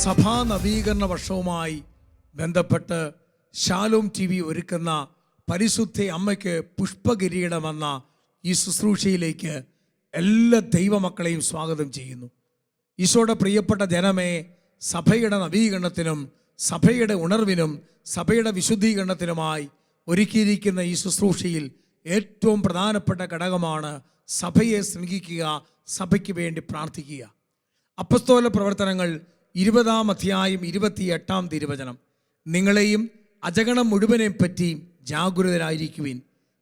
സഭാ നവീകരണ വർഷവുമായി ബന്ധപ്പെട്ട് ഷാലോം TV ഒരുക്കുന്ന പരിശുദ്ധ അമ്മയ്ക്ക് പുഷ്പകിരീടമെന്ന ഈ ശുശ്രൂഷയിലേക്ക് എല്ലാ ദൈവമക്കളെയും സ്വാഗതം ചെയ്യുന്നു. ഈശോയുടെ പ്രിയപ്പെട്ട ജനമേ, സഭയുടെ നവീകരണത്തിനും സഭയുടെ ഉണർവിനും സഭയുടെ വിശുദ്ധീകരണത്തിനുമായി ഒരുക്കിയിരിക്കുന്ന ഈ ശുശ്രൂഷയിൽ ഏറ്റവും പ്രധാനപ്പെട്ട ഘടകമാണ് സഭയെ സ്നേഹിക്കുക, സഭയ്ക്ക് വേണ്ടി പ്രാർത്ഥിക്കുക. അപ്പസ്തോല പ്രവർത്തനങ്ങൾ 20-ാം അധ്യായം 28-ാം തിരുവചനം, നിങ്ങളെയും അജഗണം മുഴുവനെയും പറ്റി ജാഗരൂകരായിരിക്കുവിൻ.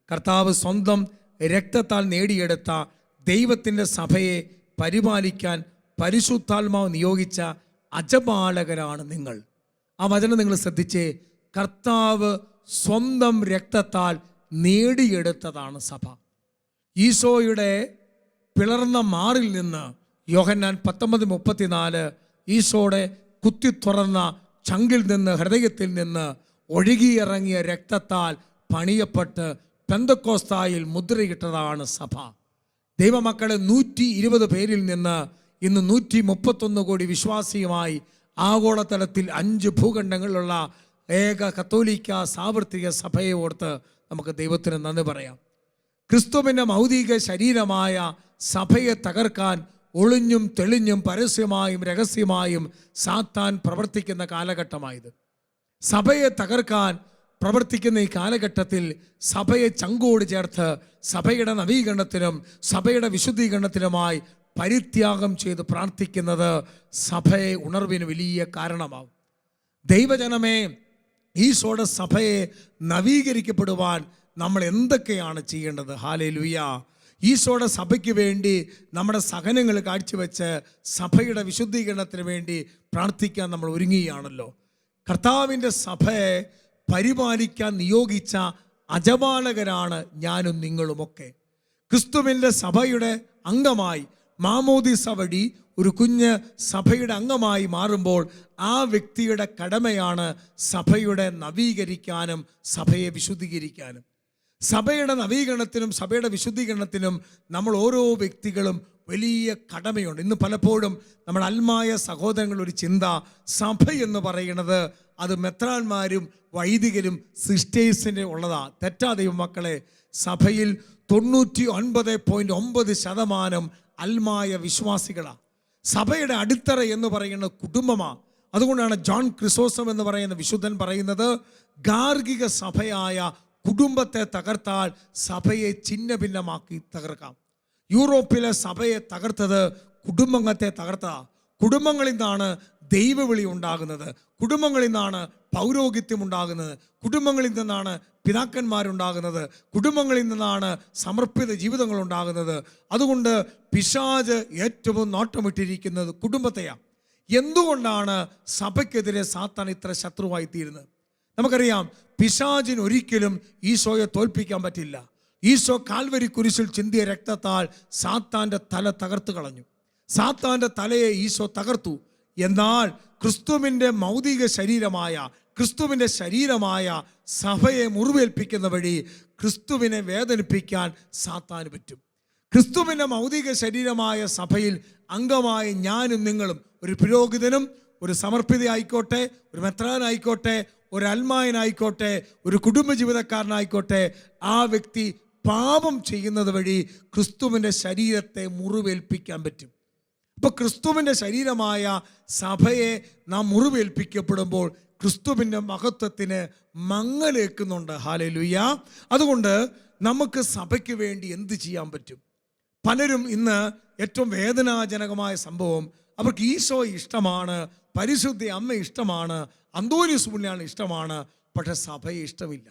കർത്താവ് സ്വന്തം രക്തത്താൽ നേടിയെടുത്ത ദൈവത്തിൻ്റെ സഭയെ പരിപാലിക്കാൻ പരിശുദ്ധാത്മാവ് നിയോഗിച്ച അജപാലകരാണ് നിങ്ങൾ. ആ വചനം നിങ്ങൾ ശ്രദ്ധിച്ചേ. കർത്താവ് സ്വന്തം രക്തത്താൽ നേടിയെടുത്തതാണ് സഭ. ഈശോയുടെ പിളർന്ന മാറിൽ നിന്ന് യോഹന്നാൻ 19:34 ഈശോയുടെ കുത്തിത്തുറന്ന ചങ്കിൽ നിന്ന്, ഹൃദയത്തിൽ നിന്ന് ഒഴുകിയിറങ്ങിയ രക്തത്താൽ പണിയപ്പെട്ട് പെന്തക്കോസ്തായിൽ മുദ്രയിട്ടതാണ് സഭ. ദൈവമക്കളെ 120 പേരിൽ നിന്ന് ഇന്ന് 131 കോടി വിശ്വാസിയുമായി ആഗോളതലത്തിൽ 5 ഭൂഖണ്ഡങ്ങളിലുള്ള ഏക കത്തോലിക്ക സാർവത്രിക സഭയെ ഓർത്ത് നമുക്ക് ദൈവത്തിന് നന്ദി പറയാം. ക്രിസ്തുവിൻ്റെ ഭൗതിക ശരീരമായ സഭയെ തകർക്കാൻ ഒളിഞ്ഞും തെളിഞ്ഞും പരസ്യമായും രഹസ്യമായും സാത്താൻ പ്രവർത്തിക്കുന്ന കാലഘട്ടമായത്. സഭയെ തകർക്കാൻ പ്രവർത്തിക്കുന്ന ഈ കാലഘട്ടത്തിൽ സഭയെ ചങ്കോട് ചേർത്ത് സഭയുടെ നവീകരണത്തിനും സഭയുടെ വിശുദ്ധീകരണത്തിനുമായി പരിത്യാഗം ചെയ്ത് പ്രാർത്ഥിക്കുന്നത് സഭയെ ഉണർവിന് വലിയ കാരണമാകും. ദൈവജനമേ, ഈശോയുടെ സഭയെ നവീകരിക്കപ്പെടുവാൻ നമ്മൾ എന്തൊക്കെയാണ് ചെയ്യേണ്ടത്? ഹല്ലേലൂയ. ഈശോയുടെ സഭയ്ക്ക് വേണ്ടി നമ്മുടെ സഹനങ്ങൾ കാഴ്ചവെച്ച് സഭയുടെ വിശുദ്ധീകരണത്തിന് വേണ്ടി പ്രാർത്ഥിക്കാൻ നമ്മൾ ഒരുങ്ങുകയാണല്ലോ. കർത്താവിൻ്റെ സഭയെ പരിപാലിക്കാൻ നിയോഗിച്ച അജപാലകരാണ് ഞാനും നിങ്ങളുമൊക്കെ. ക്രിസ്തുവിൻ്റെ സഭയുടെ അംഗമായി മാമോദിസ വഴി ഒരു കുഞ്ഞ് സഭയുടെ അംഗമായി മാറുമ്പോൾ ആ വ്യക്തിയുടെ കടമയാണ് സഭയുടെ നവീകരിക്കാനും സഭയെ വിശുദ്ധീകരിക്കാനും. സഭയുടെ നവീകരണത്തിനും സഭയുടെ വിശുദ്ധീകരണത്തിനും നമ്മൾ ഓരോ വ്യക്തികളും വലിയ കടമയുണ്ട്. ഇന്ന് പലപ്പോഴും നമ്മൾ അൽമായ സഹോദരങ്ങൾ ഒരു ചിന്ത, സഭ എന്ന് പറയുന്നത് അത് മെത്രാന്മാരും വൈദികരും സിസ്റ്റേഴ്സിൻ്റെ ഉള്ളതാ. തെറ്റാ ദൈവമക്കളെ. സഭയിൽ 99.9% അൽമായ വിശ്വാസികളാണ്. സഭയുടെ അടിത്തറ എന്ന് പറയുന്നത് കുടുംബമാണ്. അതുകൊണ്ടാണ് ജോൺ ക്രിസോസ്റ്റം എന്ന് പറയുന്ന വിശുദ്ധൻ പറയുന്നത്, ഗാർഹിക സഭയായ കുടുംബത്തെ തകർത്താൽ സഭയെ ഛിന്ന ഭിന്നമാക്കി തകർക്കാം. യൂറോപ്പിലെ സഭയെ തകർത്തത് കുടുംബത്തെ തകർത്തതാണ്. കുടുംബങ്ങളിൽ നിന്നാണ് ദൈവവിളി ഉണ്ടാകുന്നത്, കുടുംബങ്ങളിൽ നിന്നാണ് പൗരോഹിത്യം ഉണ്ടാകുന്നത്, കുടുംബങ്ങളിൽ നിന്നാണ് പിതാക്കന്മാരുണ്ടാകുന്നത്, കുടുംബങ്ങളിൽ നിന്നാണ് സമർപ്പിത ജീവിതങ്ങൾ ഉണ്ടാകുന്നത്. അതുകൊണ്ട് പിശാച് ഏറ്റവും നോട്ടമിട്ടിരിക്കുന്നത് കുടുംബത്തെയാണ്. എന്തുകൊണ്ടാണ് സഭയ്ക്കെതിരെ സാത്താൻ ഇത്ര ശത്രുവായി തീരുന്നത്? നമുക്കറിയാം, പിശാചിന് ഒരിക്കലും ഈശോയെ തോൽപ്പിക്കാൻ പറ്റില്ല. ഈശോ കാൽവരി കുരിശിൽ ചിന്തിയ രക്തത്താൽ സാത്താൻ്റെ തല തകർത്ത് കളഞ്ഞു. സാത്താൻ്റെ തലയെ ഈശോ തകർത്തു. എന്നാൽ ക്രിസ്തുവിൻ്റെ ഭൗതിക ശരീരമായ ക്രിസ്തുവിൻ്റെ ശരീരമായ സഭയെ മുറിവേൽപ്പിക്കുന്ന വഴി ക്രിസ്തുവിനെ വേദനിപ്പിക്കാൻ സാത്താന് പറ്റും. ക്രിസ്തുവിൻ്റെ ഭൗതിക ശരീരമായ സഭയിൽ അംഗമായ ഞാനും നിങ്ങളും, ഒരു പുരോഹിതനും ഒരു സമർപ്പിത ആയിക്കോട്ടെ, ഒരു മെത്രാനായിക്കോട്ടെ, ഒരു അൽമായനായിക്കോട്ടെ, ഒരു കുടുംബജീവിതക്കാരനായിക്കോട്ടെ, ആ വ്യക്തി പാപം ചെയ്യുന്നത് വഴി ക്രിസ്തുവിൻ്റെ ശരീരത്തെ മുറിവേൽപ്പിക്കാൻ പറ്റും. അപ്പോൾ ക്രിസ്തുവിൻ്റെ ശരീരമായ സഭയെ നാം മുറിവേൽപ്പിക്കപ്പെടുമ്പോൾ ക്രിസ്തുവിൻ്റെ മഹത്വത്തിന് മങ്ങലേക്കുന്നുണ്ട്. ഹല്ലേലൂയ. അതുകൊണ്ട് നമുക്ക് സഭയ്ക്ക് വേണ്ടി എന്ത് ചെയ്യാൻ പറ്റും? പലരും ഇന്ന് ഏറ്റവും വേദനാജനകമായ സംഭവം, അവർക്ക് ഈശോ ഇഷ്ടമാണ്, പരിശുദ്ധ അമ്മ ഇഷ്ടമാണ്, അന്തോനിയോസ് പുണ്യാണ് ഇഷ്ടമാണ്, പക്ഷെ സഭയെ ഇഷ്ടമില്ല.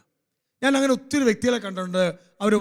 ഞാൻ അങ്ങനെ ഒത്തിരി വ്യക്തികളെ കണ്ടിട്ടുണ്ട്. അവർ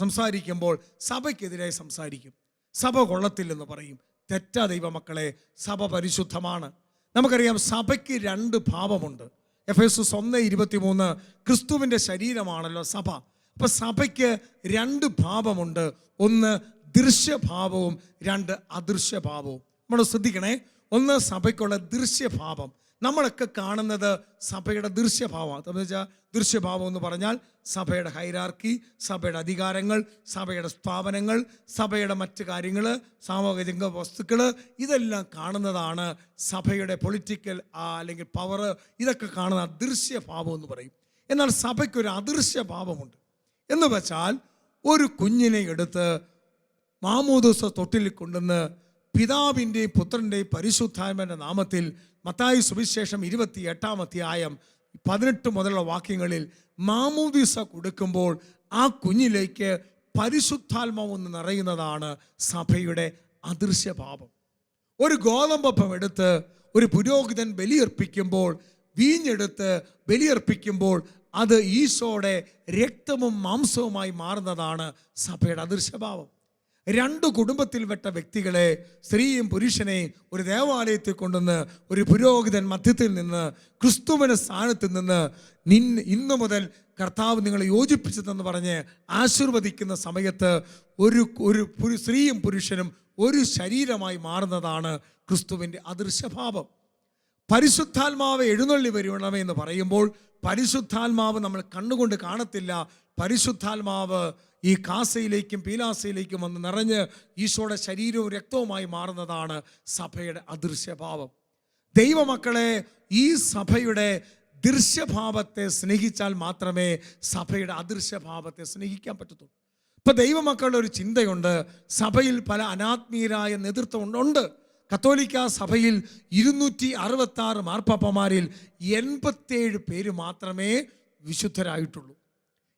സംസാരിക്കുമ്പോൾ സഭയ്ക്കെതിരായി സംസാരിക്കും, സഭ കൊള്ളത്തില്ലെന്ന് പറയും. തെറ്റാ ദൈവമക്കളെ. സഭ പരിശുദ്ധമാണ്. നമുക്കറിയാം, സഭയ്ക്ക് 2 ഭാവമുണ്ട്. എഫേസ്യർ 1:23 ക്രിസ്തുവിൻ്റെ ശരീരമാണല്ലോ സഭ. അപ്പം സഭയ്ക്ക് 2 ഭാവമുണ്ട്. ഒന്ന് ദൃശ്യഭാവവും 2 അദൃശ്യഭാവവും. നമ്മൾ ശ്രദ്ധിക്കണേ. ഒന്ന് സഭയ്ക്കുള്ള ദൃശ്യഭാവം. നമ്മളൊക്കെ കാണുന്നത് സഭയുടെ ദൃശ്യഭാവമാണ്. എന്ന് വെച്ചാൽ ദൃശ്യഭാവം എന്ന് പറഞ്ഞാൽ സഭയുടെ ഹൈറാർക്കി, സഭയുടെ അധികാരങ്ങൾ, സഭയുടെ സ്ഥാപനങ്ങൾ, സഭയുടെ മറ്റ് കാര്യങ്ങൾ, സാമൂഹിക വസ്തുക്കൾ, ഇതെല്ലാം കാണുന്നതാണ് സഭയുടെ പൊളിറ്റിക്കൽ അല്ലെങ്കിൽ പവർ. ഇതൊക്കെ കാണുന്ന ദൃശ്യഭാവം എന്ന് പറയും. എന്നാൽ സഭയ്ക്കൊരു അദൃശ്യഭാവമുണ്ട്. എന്ന് വെച്ചാൽ ഒരു കുഞ്ഞിനെ എടുത്ത് മാമോദീസ തൊട്ടിൽ കൊണ്ടുവന്ന് പിതാവിൻ്റെയും പുത്രൻ്റെയും പരിശുദ്ധാത്മാവിൻ്റെ നാമത്തിൽ മത്തായി സുവിശേഷം 28-ാം അധ്യായം 18 മുതലുള്ള വാക്യങ്ങളിൽ മാമോദീസ കൊടുക്കുമ്പോൾ ആ കുഞ്ഞിലേക്ക് പരിശുദ്ധാത്മാവ് ഒന്ന് നിറയുന്നതാണ് സഭയുടെ അദൃശ്യഭാവം. ഒരു ഗോതമ്പപ്പം എടുത്ത് ഒരു പുരോഹിതൻ ബലിയർപ്പിക്കുമ്പോൾ, വീഞ്ഞെടുത്ത് ബലിയർപ്പിക്കുമ്പോൾ അത് ഈശോയുടെ രക്തവും മാംസവുമായി മാറുന്നതാണ് സഭയുടെ അദൃശ്യഭാവം. രണ്ട് കുടുംബത്തിൽപ്പെട്ട വ്യക്തികളെ, സ്ത്രീയും പുരുഷനെയും ഒരു ദേവാലയത്തിൽ കൊണ്ടുവന്ന് ഒരു പുരോഹിതൻ മധ്യത്തിൽ നിന്ന് ക്രിസ്തുവിൻ്റെ സ്ഥാനത്ത് നിന്ന് ഇന്നു മുതൽ കർത്താവ് നിങ്ങളെ യോജിപ്പിച്ചതെന്ന് പറഞ്ഞ് ആശീർവദിക്കുന്ന സമയത്ത് ഒരു സ്ത്രീയും പുരുഷനും ഒരു ശരീരമായി മാറുന്നതാണ് ക്രിസ്തുവിൻ്റെ അദൃശ്യഭാവം. പരിശുദ്ധാത്മാവ് എഴുന്നള്ളി വരണമേ എന്ന് പറയുമ്പോൾ പരിശുദ്ധാത്മാവ് നമ്മൾ കണ്ണുകൊണ്ട് കാണത്തില്ല. പരിശുദ്ധാത്മാവ് ഈ കാസയിലേക്കും പീലാസയിലേക്കും വന്ന് നിറഞ്ഞ് ഈശോയുടെ ശരീരവും രക്തവുമായി മാറുന്നതാണ് സഭയുടെ അദൃശ്യഭാവം. ദൈവമക്കളെ, ഈ സഭയുടെ ദൃശ്യഭാവത്തെ സ്നേഹിച്ചാൽ മാത്രമേ സഭയുടെ അദൃശ്യഭാവത്തെ സ്നേഹിക്കാൻ പറ്റത്തുള്ളൂ. ഇപ്പം ദൈവമക്കളുടെ ഒരു ചിന്തയുണ്ട്, സഭയിൽ പല അനാത്മീയരായ നേതൃത്വം ഉണ്ട്. കത്തോലിക്ക സഭയിൽ 266 മാർപ്പാപ്പമാരിൽ 87 പേര് മാത്രമേ വിശുദ്ധരായിട്ടുള്ളൂ.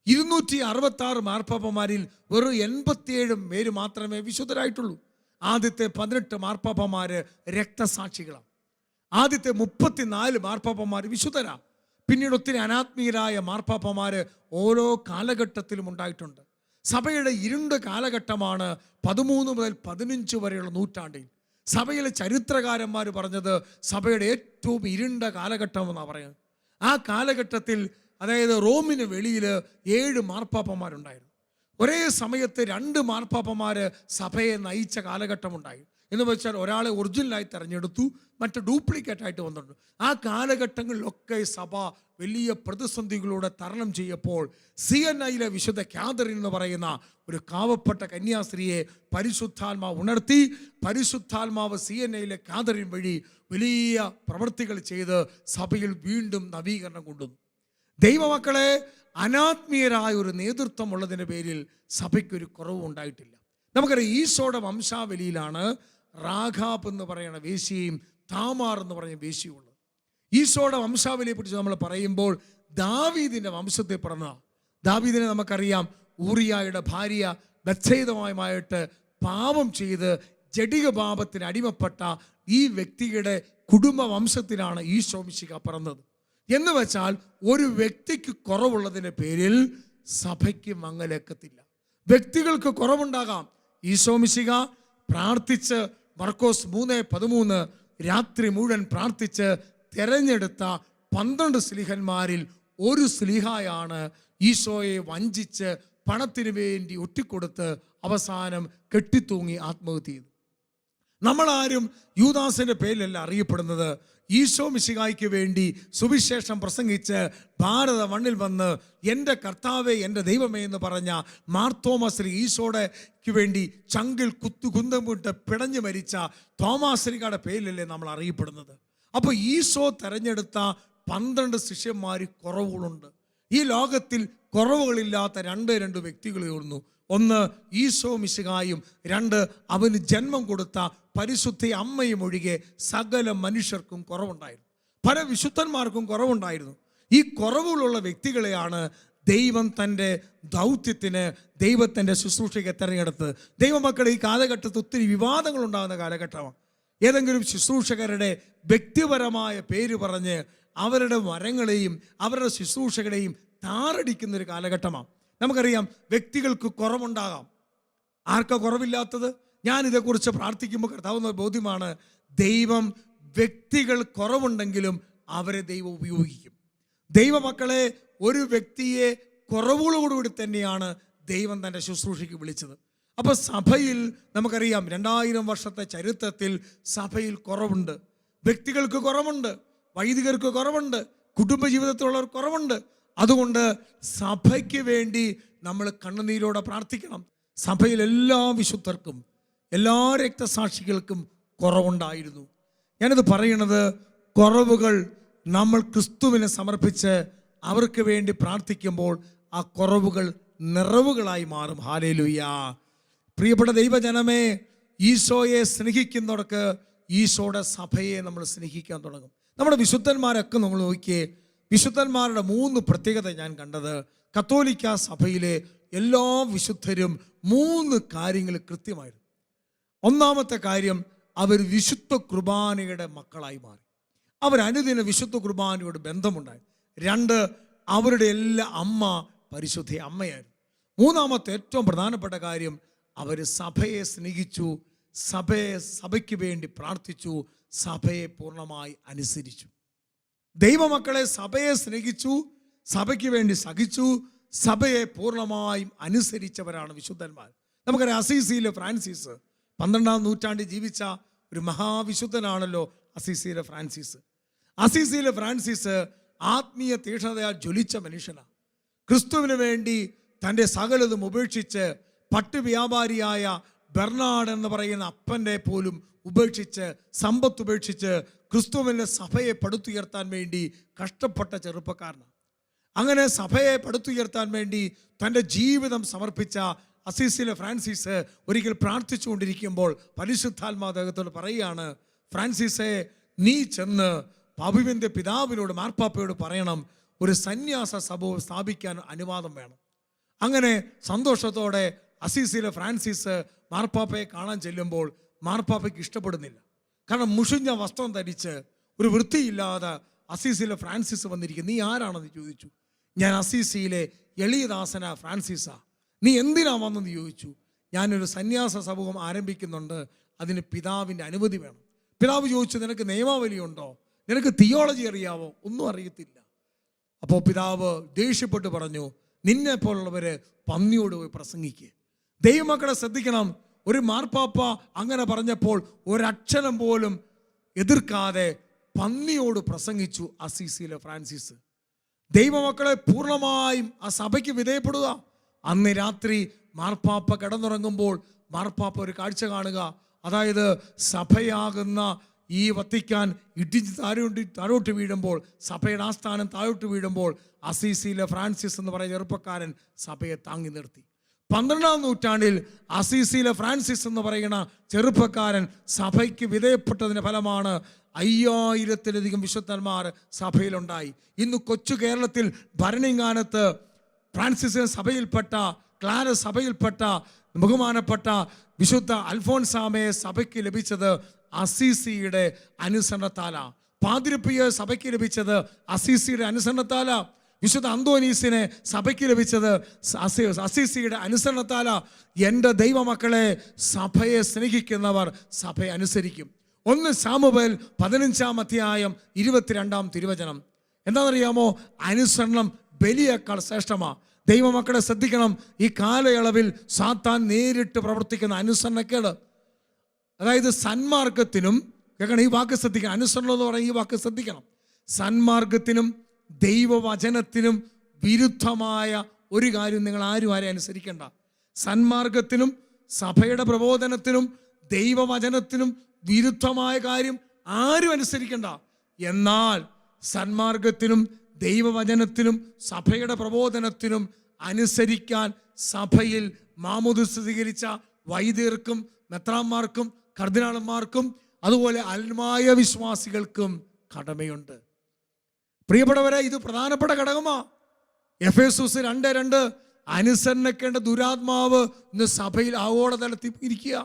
266 മാർപ്പാപ്പമാരിൽ വെറും 87 പേര് മാത്രമേ വിശുദ്ധരായിട്ടുള്ളൂ. ആദ്യത്തെ 18 മാർപ്പാപ്പമാര് രക്തസാക്ഷികളാണ്. ആദ്യത്തെ 34 മാർപ്പാപ്പമാർ വിശുദ്ധരാണ്. പിന്നീട് ഒത്തിരി അനാത്മീയരായ മാർപ്പാപ്പമാര് ഓരോ കാലഘട്ടത്തിലും ഉണ്ടായിട്ടുണ്ട്. സഭയുടെ ഇരുണ്ട കാലഘട്ടമാണ് 13 മുതൽ 15 വരെയുള്ള നൂറ്റാണ്ടിൽ. സഭയിലെ ചരിത്രകാരന്മാർ പറഞ്ഞത് സഭയുടെ ഏറ്റവും ഇരുണ്ട കാലഘട്ടം എന്നാണ് പറയുന്നത്. ആ കാലഘട്ടത്തിൽ, അതായത് റോമിന് വെളിയിൽ 7 മാർപ്പാപ്പന്മാരുണ്ടായിരുന്നു. ഒരേ സമയത്ത് 2 മാർപ്പാപ്പന്മാർ സഭയെ നയിച്ച കാലഘട്ടമുണ്ടായി. എന്ന് വെച്ചാൽ ഒരാളെ ഒറിജിനലായി തിരഞ്ഞെടുത്തു, മറ്റ് ഡ്യൂപ്ലിക്കേറ്റായിട്ട് വന്നിട്ടുണ്ട്. ആ കാലഘട്ടങ്ങളിലൊക്കെ സഭ വലിയ പ്രതിസന്ധികളോടെ തരണം ചെയ്യപ്പോൾ CNIയിലെ വിശുദ്ധ കാതറിൻ എന്ന് പറയുന്ന ഒരു കാവപ്പെട്ട കന്യാസ്ത്രീയെ പരിശുദ്ധാത്മാവ് ഉണർത്തി. പരിശുദ്ധാത്മാവ് CNIയിലെ കാതറിൻ വഴി വലിയ പ്രവൃത്തികൾ ചെയ്ത് സഭയിൽ വീണ്ടും നവീകരണം കൊണ്ടുവന്നു. ദൈവമക്കളെ, അനാത്മീയരായ ഒരു നേതൃത്വം ഉള്ളതിൻ്റെ പേരിൽ സഭയ്ക്കൊരു കുറവും ഉണ്ടായിട്ടില്ല. നമുക്കറിയാം, ഈശോയുടെ വംശാവലിയിലാണ് റാഖാബ് എന്ന് പറയുന്ന വേശ്യയും താമാർ എന്ന് പറയുന്ന വേശ്യയും ഉള്ളത്. ഈശോയുടെ വംശാവലിയെ കുറിച്ച് നമ്മൾ പറയുമ്പോൾ ദാവീദിൻ്റെ വംശത്തിൽ പിറന്നതാണ്. ദാവീദിനെ നമുക്കറിയാം, ഊറിയായുടെ ഭാര്യ ബത്ശേബയുമായിട്ട് പാപം ചെയ്ത് ജഡിക പാപത്തിന് അടിമപ്പെട്ട ഈ വ്യക്തിയുടെ കുടുംബ വംശത്തിലാണ് ഈശോ മിശിഹ പിറന്നത്. എന്ന് വെച്ചാൽ ഒരു വ്യക്തിക്ക് കുറവുള്ളതിൻ്റെ പേരിൽ സഭയ്ക്ക് മങ്ങലേക്കത്തില്ല. വ്യക്തികൾക്ക് കുറവുണ്ടാകാം. ഈശോ മിശിഹ പ്രാർത്ഥിച്ച് മർക്കോസ് 3:13 രാത്രി മുഴുവൻ പ്രാർത്ഥിച്ച് തിരഞ്ഞെടുത്ത 12 സ്ലീഹന്മാരിൽ ഒരു സ്ലീഹായാണ് ഈശോയെ വഞ്ചിച്ച് പണത്തിന് വേണ്ടി ഒറ്റിക്കൊടുത്ത് അവസാനം കെട്ടിത്തൂങ്ങി ആത്മഹത്യ ചെയ്തു. നമ്മളാരും യൂദാസിൻ്റെ പേരിലല്ല അറിയപ്പെടുന്നത്. ഈശോ മിശിഹായ്ക്ക് വേണ്ടി സുവിശേഷം പ്രസംഗിച്ച് ഭാരത മണ്ണിൽ വന്ന് എൻ്റെ കർത്താവേ, എൻ്റെ ദൈവമേ എന്ന് പറഞ്ഞ മാർത്തോമാശ്രീ, ഈശോയ്ക്ക് വേണ്ടി ചങ്കിൽ കുന്തമിട്ട് പിടഞ്ഞു മരിച്ച തോമാശ്രീയുടെ പേരിലല്ലേ നമ്മൾ അറിയപ്പെടുന്നത്. അപ്പോൾ ഈശോ തെരഞ്ഞെടുത്ത 12 ശിഷ്യന്മാർ കുറവുകളുണ്ട്. ഈ ലോകത്തിൽ കുറവുകളില്ലാത്ത 2 വ്യക്തികളേ ഉള്ളൂ. ഒന്ന് ഈശോ മിശിഹായും, 2 അവന് ജന്മം കൊടുത്ത പരിശുദ്ധ അമ്മയും ഒഴികെ സകല മനുഷ്യർക്കും കുറവുണ്ടായിരുന്നു. പല വിശുദ്ധന്മാർക്കും കുറവുണ്ടായിരുന്നു. ഈ കുറവുകളുള്ള വ്യക്തികളെയാണ് ദൈവം തൻ്റെ ദൗത്യത്തിന്, ദൈവത്തിൻ്റെ ശുശ്രൂഷയ്ക്ക് തിരഞ്ഞെടുത്തത്. ദൈവമക്കളെ, ഈ കാലഘട്ടത്തിൽ ഒത്തിരി വിവാദങ്ങൾ ഉണ്ടാകുന്ന കാലഘട്ടമാണ്. ഏതെങ്കിലും ശുശ്രൂഷകരുടെ വ്യക്തിപരമായ പേര് പറഞ്ഞ് അവരുടെ വരങ്ങളെയും അവരുടെ ശുശ്രൂഷകളെയും താറടിക്കുന്നൊരു കാലഘട്ടമാണ്. നമുക്കറിയാം, വ്യക്തികൾക്ക് കുറവുണ്ടാകാം. ആർക്കാ കുറവില്ലാത്തത്? ഞാനിതേക്കുറിച്ച് പ്രാർത്ഥിക്കുമ്പോൾ കർത്താവുന്ന ബോധ്യമാണ്, ദൈവം വ്യക്തികൾ കുറവുണ്ടെങ്കിലും അവരെ ദൈവം ഉപയോഗിക്കും. ദൈവമക്കളെ, ഒരു വ്യക്തിയെ കുറവുകളോടുകൂടി തന്നെയാണ് ദൈവം തൻ്റെ ശുശ്രൂഷയ്ക്ക് വിളിച്ചത്. അപ്പോൾ സഭയിൽ നമുക്കറിയാം 2000 വർഷത്തെ ചരിത്രത്തിൽ സഭയിൽ കുറവുണ്ട്. വ്യക്തികൾക്ക് കുറവുണ്ട്, വൈദികർക്ക് കുറവുണ്ട്, കുടുംബജീവിതത്തിലുള്ളവർ കുറവുണ്ട്. അതുകൊണ്ട് സഭയ്ക്ക് വേണ്ടി നമ്മൾ കണ്ണുനീരോടെ പ്രാർത്ഥിക്കണം. സഭയിൽ എല്ലാ വിശുദ്ധർക്കും എല്ലാ രക്തസാക്ഷികൾക്കും കുറവുണ്ടായിരുന്നു. ഞാനിത് പറയണത്, കുറവുകൾ നമ്മൾ ക്രിസ്തുവിനെ സമർപ്പിച്ച് അവർക്ക് വേണ്ടി പ്രാർത്ഥിക്കുമ്പോൾ ആ കുറവുകൾ നിറവുകളായി മാറും. ഹല്ലേലൂയ. പ്രിയപ്പെട്ട ദൈവജനമേ, ഈശോയെ സ്നേഹിക്കുന്നവർക്ക് ഈശോയുടെ സഭയെ നമ്മൾ സ്നേഹിക്കാൻ തുടങ്ങും. നമ്മുടെ വിശുദ്ധന്മാരൊക്കെ നമ്മൾ നോക്കിയേ, വിശുദ്ധന്മാരുടെ 3 പ്രത്യേകത ഞാൻ കണ്ടത്. കത്തോലിക്ക സഭയിലെ എല്ലാ വിശുദ്ധരും 3 കാര്യങ്ങൾ കൃത്യമായിരുന്നു. ഒന്നാമത്തെ കാര്യം, അവർ വിശുദ്ധ കുർബാനയുടെ മക്കളായി മാറി. അവരനുദിന വിശുദ്ധ കുർബാനയോട് ബന്ധമുണ്ടായി. 2, അവരുടെ എല്ലാ അമ്മ പരിശുദ്ധ അമ്മയായിരുന്നു. മൂന്നാമത്തെ ഏറ്റവും പ്രധാനപ്പെട്ട കാര്യം, അവർ സഭയെ സ്നേഹിച്ചു, സഭയ്ക്ക് വേണ്ടി പ്രാർത്ഥിച്ചു, സഭയെ പൂർണ്ണമായി അനുസരിച്ചു. ദൈവമക്കളെ സഭയെ സ്നേഹിച്ചു, സഭയ്ക്ക് വേണ്ടി സഹിച്ചു, സഭയെ പൂർണ്ണമായും അനുസരിച്ചവരാണ് വിശുദ്ധന്മാർ. നമുക്കറിയാം, അസീസിയിലെ ഫ്രാൻസിസ് 12-ാം നൂറ്റാണ്ടിൽ ജീവിച്ച ഒരു മഹാവിശുദ്ധനാണല്ലോ അസീസിയിലെ ഫ്രാൻസിസ്. അസീസിയിലെ ഫ്രാൻസിസ് ആത്മീയ തീക്ഷ്ണതയാൽ ജ്വലിച്ച മനുഷ്യനാണ്. ക്രിസ്തുവിന് വേണ്ടി തൻ്റെ സകലതും ഉപേക്ഷിച്ച്, പട്ടുവ്യാപാരിയായ ബെർണാഡ് എന്ന് പറയുന്ന അപ്പൻ്റെ പോലും ഉപേക്ഷിച്ച്, സമ്പത്ത് ഉപേക്ഷിച്ച് ക്രിസ്തുവിൻ്റെ സഭയെ പടുത്തുയർത്താൻ വേണ്ടി കഷ്ടപ്പെട്ട ചെറുപ്പക്കാരനാണ്. അങ്ങനെ സഭയെ പടുത്തുയർത്താൻ വേണ്ടി തൻ്റെ ജീവിതം സമർപ്പിച്ച അസീസിലെ ഫ്രാൻസിസ് ഒരിക്കൽ പ്രാർത്ഥിച്ചുകൊണ്ടിരിക്കുമ്പോൾ പരിശുദ്ധാത്മാവ് അദ്ദേഹത്തോട് പറയുകയാണ്, ഫ്രാൻസിസെ, നീ ചെന്ന് അഭിവന്ദ്യ പിതാവിനോട്, മാർപ്പാപ്പയോട് പറയണം, ഒരു സന്യാസ സഭ സ്ഥാപിക്കാൻ അനുവാദം വേണം. അങ്ങനെ സന്തോഷത്തോടെ അസീസിലെ ഫ്രാൻസിസ് മാർപ്പാപ്പയെ കാണാൻ ചെല്ലുമ്പോൾ മാർപ്പാപ്പയ്ക്ക് ഇഷ്ടപ്പെടുന്നില്ല. കാരണം മുഷിഞ്ഞ വസ്ത്രം ധരിച്ച് ഒരു വൃത്തിയില്ലാതെ അസീസിലെ ഫ്രാൻസിസ് വന്നിരിക്കും. നീ ആരാണെന്ന് ചോദിച്ചു. ഞാൻ അസീസിയിലെ എളിയദാസന ഫ്രാൻസിസാ. നീ എന്തിനാ വന്നെന്ന് ചോദിച്ചു. ഞാനൊരു സന്യാസ സമൂഹം ആരംഭിക്കുന്നുണ്ട്, അതിന് പിതാവിൻ്റെ അനുമതി വേണം. പിതാവ് ചോദിച്ചു, നിനക്ക് നിയമാവലി ഉണ്ടോ? നിനക്ക് തിയോളജി അറിയാവോ? ഒന്നും അറിയത്തില്ല. അപ്പോൾ പിതാവ് ദേഷ്യപ്പെട്ട് പറഞ്ഞു, നിന്നെ പോലുള്ളവര് പന്നിയോട് പോയി പ്രസംഗിക്കുക. ദൈവമക്കളെ ശ്രദ്ധിക്കണം, ഒരു മാർപ്പാപ്പ അങ്ങനെ പറഞ്ഞപ്പോൾ ഒരക്ഷരം പോലും എതിർക്കാതെ പന്നിയോട് പ്രസംഗിച്ചു അസീസിയിലെ ഫ്രാൻസിസ്. ദൈവമക്കളെ പൂർണ്ണമായും ആ സഭയ്ക്ക് വിധേയപ്പെടുക. അന്ന് രാത്രി മാർപ്പാപ്പ കിടന്നുറങ്ങുമ്പോൾ മാർപ്പാപ്പ ഒരു കാഴ്ച കാണുക. അതായത് സഭയാകുന്ന ഈ വത്തിക്കാൻ ഇടിച്ച് താഴോട്ട് വീഴുമ്പോൾ, സഭയുടെ ആസ്ഥാനം താഴോട്ട് വീഴുമ്പോൾ അസീസിയിലെ ഫ്രാൻസിസ് എന്ന് പറയുന്ന ചെറുപ്പക്കാരൻ സഭയെ താങ്ങി നിർത്തി. 12-ാം നൂറ്റാണ്ടിൽ അസീസിയിലെ ഫ്രാൻസിസ് എന്ന് പറയുന്ന ചെറുപ്പക്കാരൻ സഭയ്ക്ക് വിധേയപ്പെട്ടതിന് ഫലമാണ് 5000-ത്തിലധികം വിശുദ്ധന്മാർ സഭയിലുണ്ടായി. ഇന്ന് കൊച്ചു കേരളത്തിൽ ഭരണങ്ങാനത്ത് ഫ്രാൻസിസ് സഭയിൽപ്പെട്ട, ക്ലാര സഭയിൽപ്പെട്ട ബഹുമാനപ്പെട്ട വിശുദ്ധ അൽഫോൻസാമയെ സഭയ്ക്ക് ലഭിച്ചത് അസീസിയുടെ അനുസരണത്താലാ. പാതിരിപ്പിയെ സഭയ്ക്ക് ലഭിച്ചത് അസീസിയുടെ അനുസരണത്താലാ. വിശുദ്ധ അന്തോനീസിനെ സഭയ്ക്ക് ലഭിച്ചത് അസീസിയുടെ അനുസരണത്താലാ. എൻ്റെ ദൈവമക്കളെ, സഭയെ സ്നേഹിക്കുന്നവർ സഭയെ അനുസരിക്കും. 1 സാമുവേൽ 15-ാം അധ്യായം 22-ാം തിരുവചനം എന്താണെന്നറിയാമോ? അനുസരണം ബലിയേക്കാൾ ശ്രേഷ്ഠമാണ്. ദൈവമക്കളെ ശ്രദ്ധിക്കണം, ഈ കാലയളവിൽ സാത്താൻ നേരിട്ട് പ്രവർത്തിക്കുന്ന അനുസരണക്കേട്. അതായത് സന്മാർഗത്തിനും, കേൾക്കണം, ഈ വാക്ക് ശ്രദ്ധിക്കണം, അനുസരണം എന്ന് പറയുന്ന ഈ വാക്ക് ശ്രദ്ധിക്കണം. സന്മാർഗത്തിനും ദൈവവചനത്തിനും വിരുദ്ധമായ ഒരു കാര്യം നിങ്ങൾ ആരും അനുസരിക്കേണ്ട. സന്മാർഗത്തിനും സഭയുടെ പ്രബോധനത്തിനും ദൈവവചനത്തിനും വിരുദ്ധമായ കാര്യം ആരും അനുസരിക്കേണ്ട. എന്നാൽ സന്മാർഗത്തിനും ദൈവവചനത്തിനും സഭയുടെ പ്രബോധനത്തിനും അനുസരിക്കാൻ സഭയിൽ മാമോദിസ സ്വീകരിച്ച വൈദികർക്കും മെത്രാന്മാർക്കും കർദിനാളന്മാർക്കും അതുപോലെ ആത്മായ വിശ്വാസികൾക്കും കടമയുണ്ട്. പ്രിയപ്പെട്ടവരെ, ഇത് പ്രധാനപ്പെട്ട ഘടകമാണ്. എഫേസൂസ് 2:2 അനുസരണക്കേണ്ട ദുരാത്മാവ് ഇന്ന് സഭയിൽ ആഗോളതലത്തിൽ ഇരിക്കുക.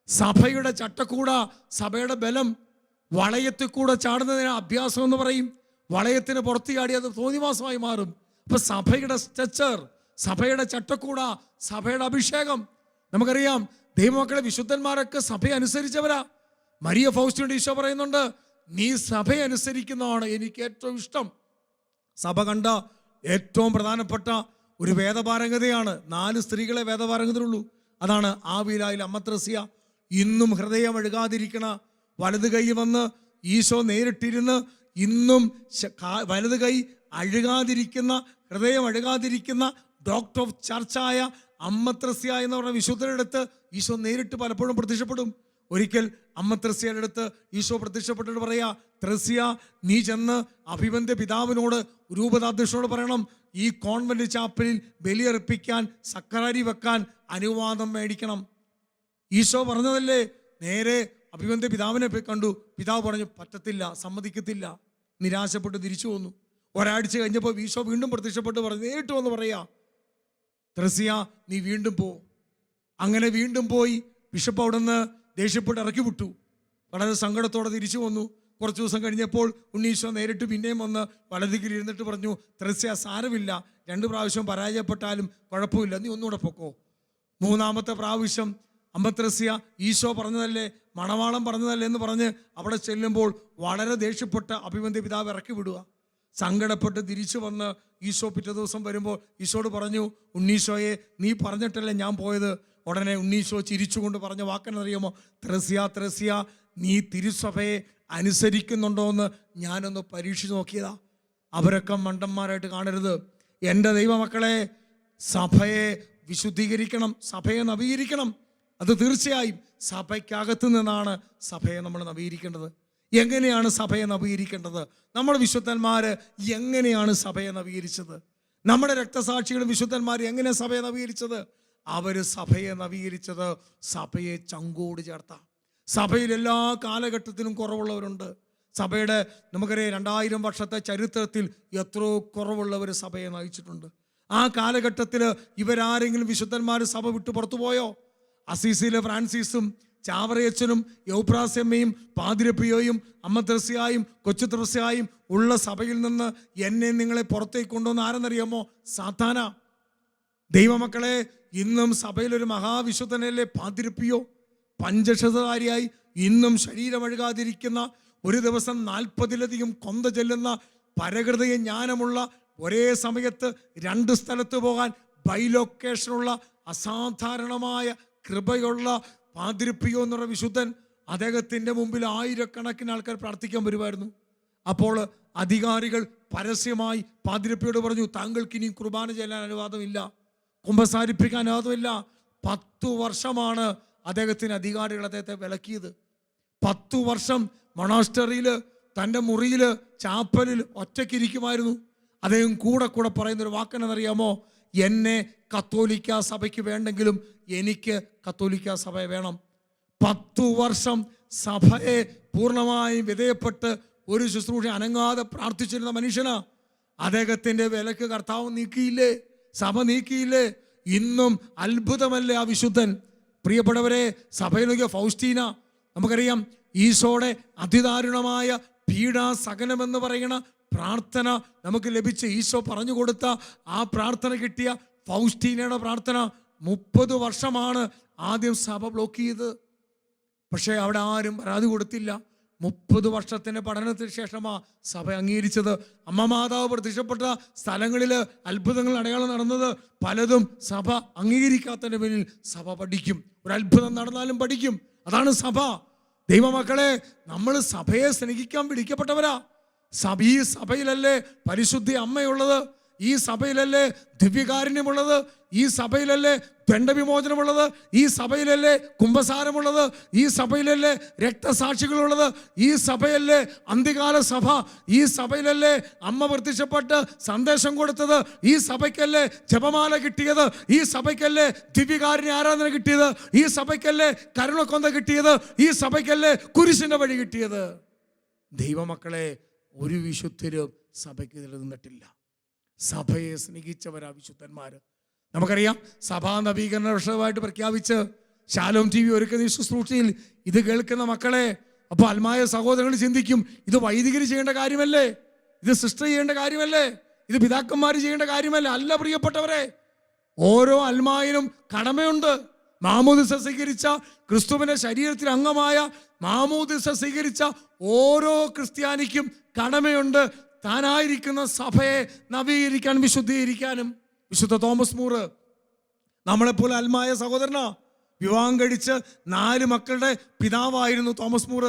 സഭയുടെ ചട്ടക്കൂട, സഭയുടെ ബലം വളയത്തിൽ കൂടെ ചാടുന്നതിന് അഭ്യാസം എന്ന് പറയും. വളയത്തിന് പുറത്ത് ചാടി അത് തോന്നിവാസമായി മാറും. അപ്പൊ സഭയുടെ സ്ട്രക്ചർ, സഭയുടെ ചട്ടക്കൂട, സഭയുടെ അഭിഷേകം നമുക്കറിയാം. ദൈവമക്കളെ, വിശുദ്ധന്മാരൊക്കെ സഭയെ അനുസരിച്ചവരാ. മരിയ ഫൗസ്റ്റിനോട് ഈശോ പറയുന്നുണ്ട്, നീ സഭയെ അനുസരിക്കുന്നതാണ് എനിക്ക് ഏറ്റവും ഇഷ്ടം. സഭ കണ്ട ഏറ്റവും പ്രധാനപ്പെട്ട ഒരു വേദപാരംഗതയാണ്. 4 സ്ത്രീകളെ വേദപാരംഗതയുള്ളൂ. അതാണ് ആവിലായിൽ അമ്മത്രസ്യ. ഇന്നും ഹൃദയം അഴുകാതിരിക്കണ, വലത് കൈ വന്ന് ഈശോ നേരിട്ടിരുന്ന് ഇന്നും വലത് കൈ അഴുകാതിരിക്കുന്ന, ഹൃദയം അഴുകാതിരിക്കുന്ന ഡോക്ടർ ഓഫ് ചർച്ചായ അമ്മത്രസ്യ എന്ന് പറഞ്ഞ വിശുദ്ധരുടെ അടുത്ത് ഈശോ നേരിട്ട് പലപ്പോഴും പ്രത്യക്ഷപ്പെടും. ഒരിക്കൽ അമ്മത്രസ്യയുടെ അടുത്ത് ഈശോ പ്രത്യക്ഷപ്പെട്ടിട്ട് പറയാ, ത്രസ്യ, നീ ചെന്ന് അഭിമന്യ പിതാവിനോട്, രൂപതാധ്യക്ഷനോട് പറയണം, ഈ കോൺവെന്റ് ചാപ്പലിൽ ബലിയർപ്പിക്കാൻ സക്കറാരി വെക്കാൻ അനുവാദം മേടിക്കണം. ഈശോ പറഞ്ഞതല്ലേ. നേരെ അഭിമന്യ പിതാവിനെ കണ്ടു. പിതാവ് പറഞ്ഞു പറ്റത്തില്ല, സമ്മതിക്കത്തില്ല. നിരാശപ്പെട്ട് തിരിച്ചു വന്നു. ഒരാഴ്ച കഴിഞ്ഞപ്പോൾ ഈശോ വീണ്ടും പ്രത്യക്ഷപ്പെട്ട് പറഞ്ഞു, നേരിട്ട് വന്ന് പറയാ, ത്രസ്യ, നീ വീണ്ടും പോ. അങ്ങനെ വീണ്ടും പോയി. ബിഷപ്പ് അവിടെ നിന്ന് ദേഷ്യപ്പെട്ട് ഇറക്കി വിട്ടു. വളരെ സങ്കടത്തോടെ തിരിച്ചു വന്നു. കുറച്ച് ദിവസം കഴിഞ്ഞപ്പോൾ ഉണ്ണീശോ നേരിട്ട് പിന്നെയും വന്ന് വലതിൽ ഇരുന്നിട്ട് പറഞ്ഞു, ത്രസ്യ, സാരമില്ല, 2 പ്രാവശ്യം പരാജയപ്പെട്ടാലും കുഴപ്പമില്ല, നീ ഒന്നുകൂടെ പൊക്കോ. 3-ാമത്തെ പ്രാവശ്യം അമ്മത്രസ്യ ഈശോ പറഞ്ഞതല്ലേ, മണവാളം പറഞ്ഞതല്ലേ എന്ന് പറഞ്ഞ് അവിടെ ചെല്ലുമ്പോൾ വളരെ ദേഷ്യപ്പെട്ട് അഭിമന്യ പിതാവ് ഇറക്കി വിടുക. സങ്കടപ്പെട്ട് തിരിച്ചു വന്ന് ഈശോ പിറ്റേ ദിവസം വരുമ്പോൾ ഈശോട് പറഞ്ഞു, ഉണ്ണീശോയെ, നീ പറഞ്ഞിട്ടല്ലേ ഞാൻ പോയത്. ഉടനെ ഉണ്ണീശോ ചിരിച്ചുകൊണ്ട് പറഞ്ഞ വാക്കെന്നറിയുമോ? ത്രസ്യ, ത്രസ്യ, നീ തിരുസഭയെ അനുസരിക്കുന്നുണ്ടോ എന്ന് ഞാനൊന്ന് പരീക്ഷിച്ച് നോക്കിയതാ. അവരൊക്കെ മണ്ടന്മാരായിട്ട് കാണരുത്. എൻ്റെ ദൈവമക്കളെ, സഭയെ വിശുദ്ധീകരിക്കണം, സഭയെ നവീകരിക്കണം. അത് തീർച്ചയായും സഭയ്ക്കകത്ത് നിന്നാണ് സഭയെ നമ്മൾ നവീകരിക്കേണ്ടത്. എങ്ങനെയാണ് സഭയെ നവീകരിക്കേണ്ടത്? നമ്മുടെ വിശുദ്ധന്മാർ എങ്ങനെയാണ് സഭയെ നവീകരിച്ചത്? നമ്മുടെ രക്തസാക്ഷികളും വിശുദ്ധന്മാർ എങ്ങനെ സഭയെ നവീകരിച്ചത്? അവർ സഭയെ നവീകരിച്ചത് സഭയെ ചങ്കോട് ചേർത്ത. സഭയിൽ എല്ലാ കാലഘട്ടത്തിലും കുറവുള്ളവരുണ്ട്. സഭയുടെ നമുക്കറിയാം 2000 വർഷത്തെ ചരിത്രത്തിൽ എത്രയോ കുറവുള്ളവർ സഭയെ നയിച്ചിട്ടുണ്ട്. ആ കാലഘട്ടത്തിൽ ഇവരാരെങ്കിലും വിശുദ്ധന്മാർ സഭ വിട്ടു പുറത്തുപോയോ? അസീസിയിലെ ഫ്രാൻസിസും ചാവറയച്ചനും യൗപ്രാസ്യമ്മയും പാതിരപ്പിയോയും അമ്മത്രസ്യായും കൊച്ചു ത്രസ്യായും ഉള്ള സഭയിൽ നിന്ന് എന്നെ നിങ്ങളെ പുറത്തേക്ക് കൊണ്ടുവന്ന് ആരെന്നറിയാമോ? സാത്താന. ദൈവമക്കളെ, ഇന്നും സഭയിലൊരു മഹാവിശുദ്ധനല്ലേ പാതിരപ്പിയോ? പഞ്ചക്ഷതകാരിയായി ഇന്നും ശരീരമഴുകാതിരിക്കുന്ന, ഒരു ദിവസം 40-ലധികം കൊന്ത ചെല്ലുന്ന, പരകൃതയ ജ്ഞാനമുള്ള, ഒരേ സമയത്ത് 2 സ്ഥലത്ത് പോകാൻ ബൈലൊക്കേഷനുള്ള അസാധാരണമായ കൃപയുള്ള പാതിരപ്പിയോ എന്നുള്ള വിശുദ്ധൻ. അദ്ദേഹത്തിൻ്റെ മുമ്പിൽ ആയിരക്കണക്കിന് ആൾക്കാർ പ്രാർത്ഥിക്കാൻ വരുമായിരുന്നു. അപ്പോൾ അധികാരികൾ പരസ്യമായി പാതിരപ്പിയോട് പറഞ്ഞു, താങ്കൾക്ക് ഇനി കുർബാന ചെല്ലാൻ അനുവാദമില്ല, കുമ്പസാരിപ്പിക്കാൻ അനുവാദമില്ല. 10 വർഷമാണ് അദ്ദേഹത്തിന് അധികാരികൾ അദ്ദേഹത്തെ വിലക്കിയത്. 10 വർഷം മൊണാസ്റ്ററിയിൽ, തൻ്റെ മുറിയിൽ, ചാപ്പലിൽ ഒറ്റയ്ക്കിരിക്കുമായിരുന്നു. അദ്ദേഹം കൂടെ പറയുന്നൊരു വാക്കെന്നറിയാമോ? എന്നെ കത്തോലിക്ക സഭയ്ക്ക് വേണ്ടെങ്കിലും എനിക്ക് കത്തോലിക്ക സഭയെ വേണം. 10 വർഷം സഭയെ പൂർണ്ണമായും വിധേയപ്പെട്ട് ഒരു ശുശ്രൂഷ അനങ്ങാതെ പ്രാർത്ഥിച്ചിരുന്ന മനുഷ്യനാ. അദ്ദേഹത്തിൻ്റെ വിലക്ക് കർത്താവ് നീക്കിയില്ലേ? സഭ നീക്കിയില്ലേ? ഇന്നും അത്ഭുതമല്ലേ ആ വിശുദ്ധൻ? പ്രിയപ്പെട്ടവരെ, സഭയിലൊക്കെ ഫൗസ്റ്റീന, നമുക്കറിയാം ഈശോയുടെ അതിദാരുണമായ പീഡാസഹനമെന്ന് പറയുന്ന പ്രാർത്ഥന നമുക്ക് ലഭിച്ച് ഈശോ പറഞ്ഞു കൊടുത്ത ആ പ്രാർത്ഥന കിട്ടിയ ഫൗസ്റ്റീനയുടെ പ്രാർത്ഥന 30 വർഷമാണ് ആദ്യം സഭ ബ്ലോക്ക് ചെയ്ത്. പക്ഷേ അവിടെ ആരും പരാതി കൊടുത്തില്ല. 30 വർഷത്തിൻ്റെ പഠനത്തിന് ശേഷമാണ് സഭ അംഗീകരിച്ചത്. അമ്മ മാതാവ് പ്രത്യക്ഷപ്പെട്ട സ്ഥലങ്ങളിൽ അത്ഭുതങ്ങൾ അടയാളം നടന്നത് പലതും സഭ അംഗീകരിക്കാത്തതിൻ്റെ പേരിൽ സഭ പഠിക്കും. ഒരു അത്ഭുതം നടന്നാലും പഠിക്കും. അതാണ് സഭ. ദൈവമക്കളെ, നമ്മൾ സഭയെ സ്നേഹിക്കാൻ വിളിക്കപ്പെട്ടവരാ. ഈ സഭയിലല്ലേ പരിശുദ്ധി അമ്മയുള്ളത്? ഈ സഭയിലല്ലേ ദിവ്യകാരുണ്യമുള്ളത്? ഈ സഭയിലല്ലേ ദണ്ഡവിമോചനമുള്ളത്? ഈ സഭയിലല്ലേ കുംഭസാരമുള്ളത്? ഈ സഭയിലല്ലേ രക്തസാക്ഷികളുള്ളത്? ഈ സഭയല്ലേ അന്ത്യകാല സഭ? ഈ സഭയിലല്ലേ അമ്മ പ്രത്യക്ഷപ്പെട്ട് സന്ദേശം കൊടുത്തത്? ഈ സഭയ്ക്കല്ലേ ജപമാല കിട്ടിയത്? ഈ സഭയ്ക്കല്ലേ ദിവ്യകാരുണ്യ ആരാധന കിട്ടിയത്? ഈ സഭയ്ക്കല്ലേ കരുണക്കൊന്ത കിട്ടിയത്? ഈ സഭയ്ക്കല്ലേ കുരിശിൻ്റെ വഴി കിട്ടിയത്? ദൈവമക്കളെ, ഒരു വിശുദ്ധരും സഭയ്ക്ക് നിലനിന്നിട്ടില്ല. സഭയെ സ്നേഹിച്ചവരാ വിശുദ്ധന്മാർ. നമുക്കറിയാം, സഭാ നവീകരണ വർഷമായിട്ട് പ്രഖ്യാപിച്ച് ശാലോം TV ഒരുക്കുന്ന ശുശ്രൂഷയിൽ ഇത് കേൾക്കുന്ന മക്കളെ, അപ്പോൾ ആത്മായ സഹോദരങ്ങൾ ചിന്തിക്കും, ഇത് വൈദികർ ചെയ്യേണ്ട കാര്യമല്ലേ? ഇത് സിസ്റ്റർ ചെയ്യേണ്ട കാര്യമല്ലേ? ഇത് പിതാക്കന്മാർ ചെയ്യേണ്ട കാര്യമല്ലേ? അല്ല പ്രിയപ്പെട്ടവരെ, ഓരോ അൽമായനും കടമയുണ്ട്. മാമോദിസ സ്വീകരിച്ച ക്രിസ്തുവിന്റെ ശരീരത്തിൽ അംഗമായ മാമോദിസ സ്വീകരിച്ച ഓരോ ക്രിസ്ത്യാനിക്കും കടമയുണ്ട് താനായിരിക്കുന്ന സഭയെ നവീകരിക്കാൻ, വിശുദ്ധീകരിക്കാനും. വിശുദ്ധ തോമസ് മൂർ നമ്മളെപ്പോലെ അൽമായ സഹോദരനാ. വിവാഹം കഴിച്ച് 4 മക്കളുടെ പിതാവായിരുന്നു തോമസ് മൂർ.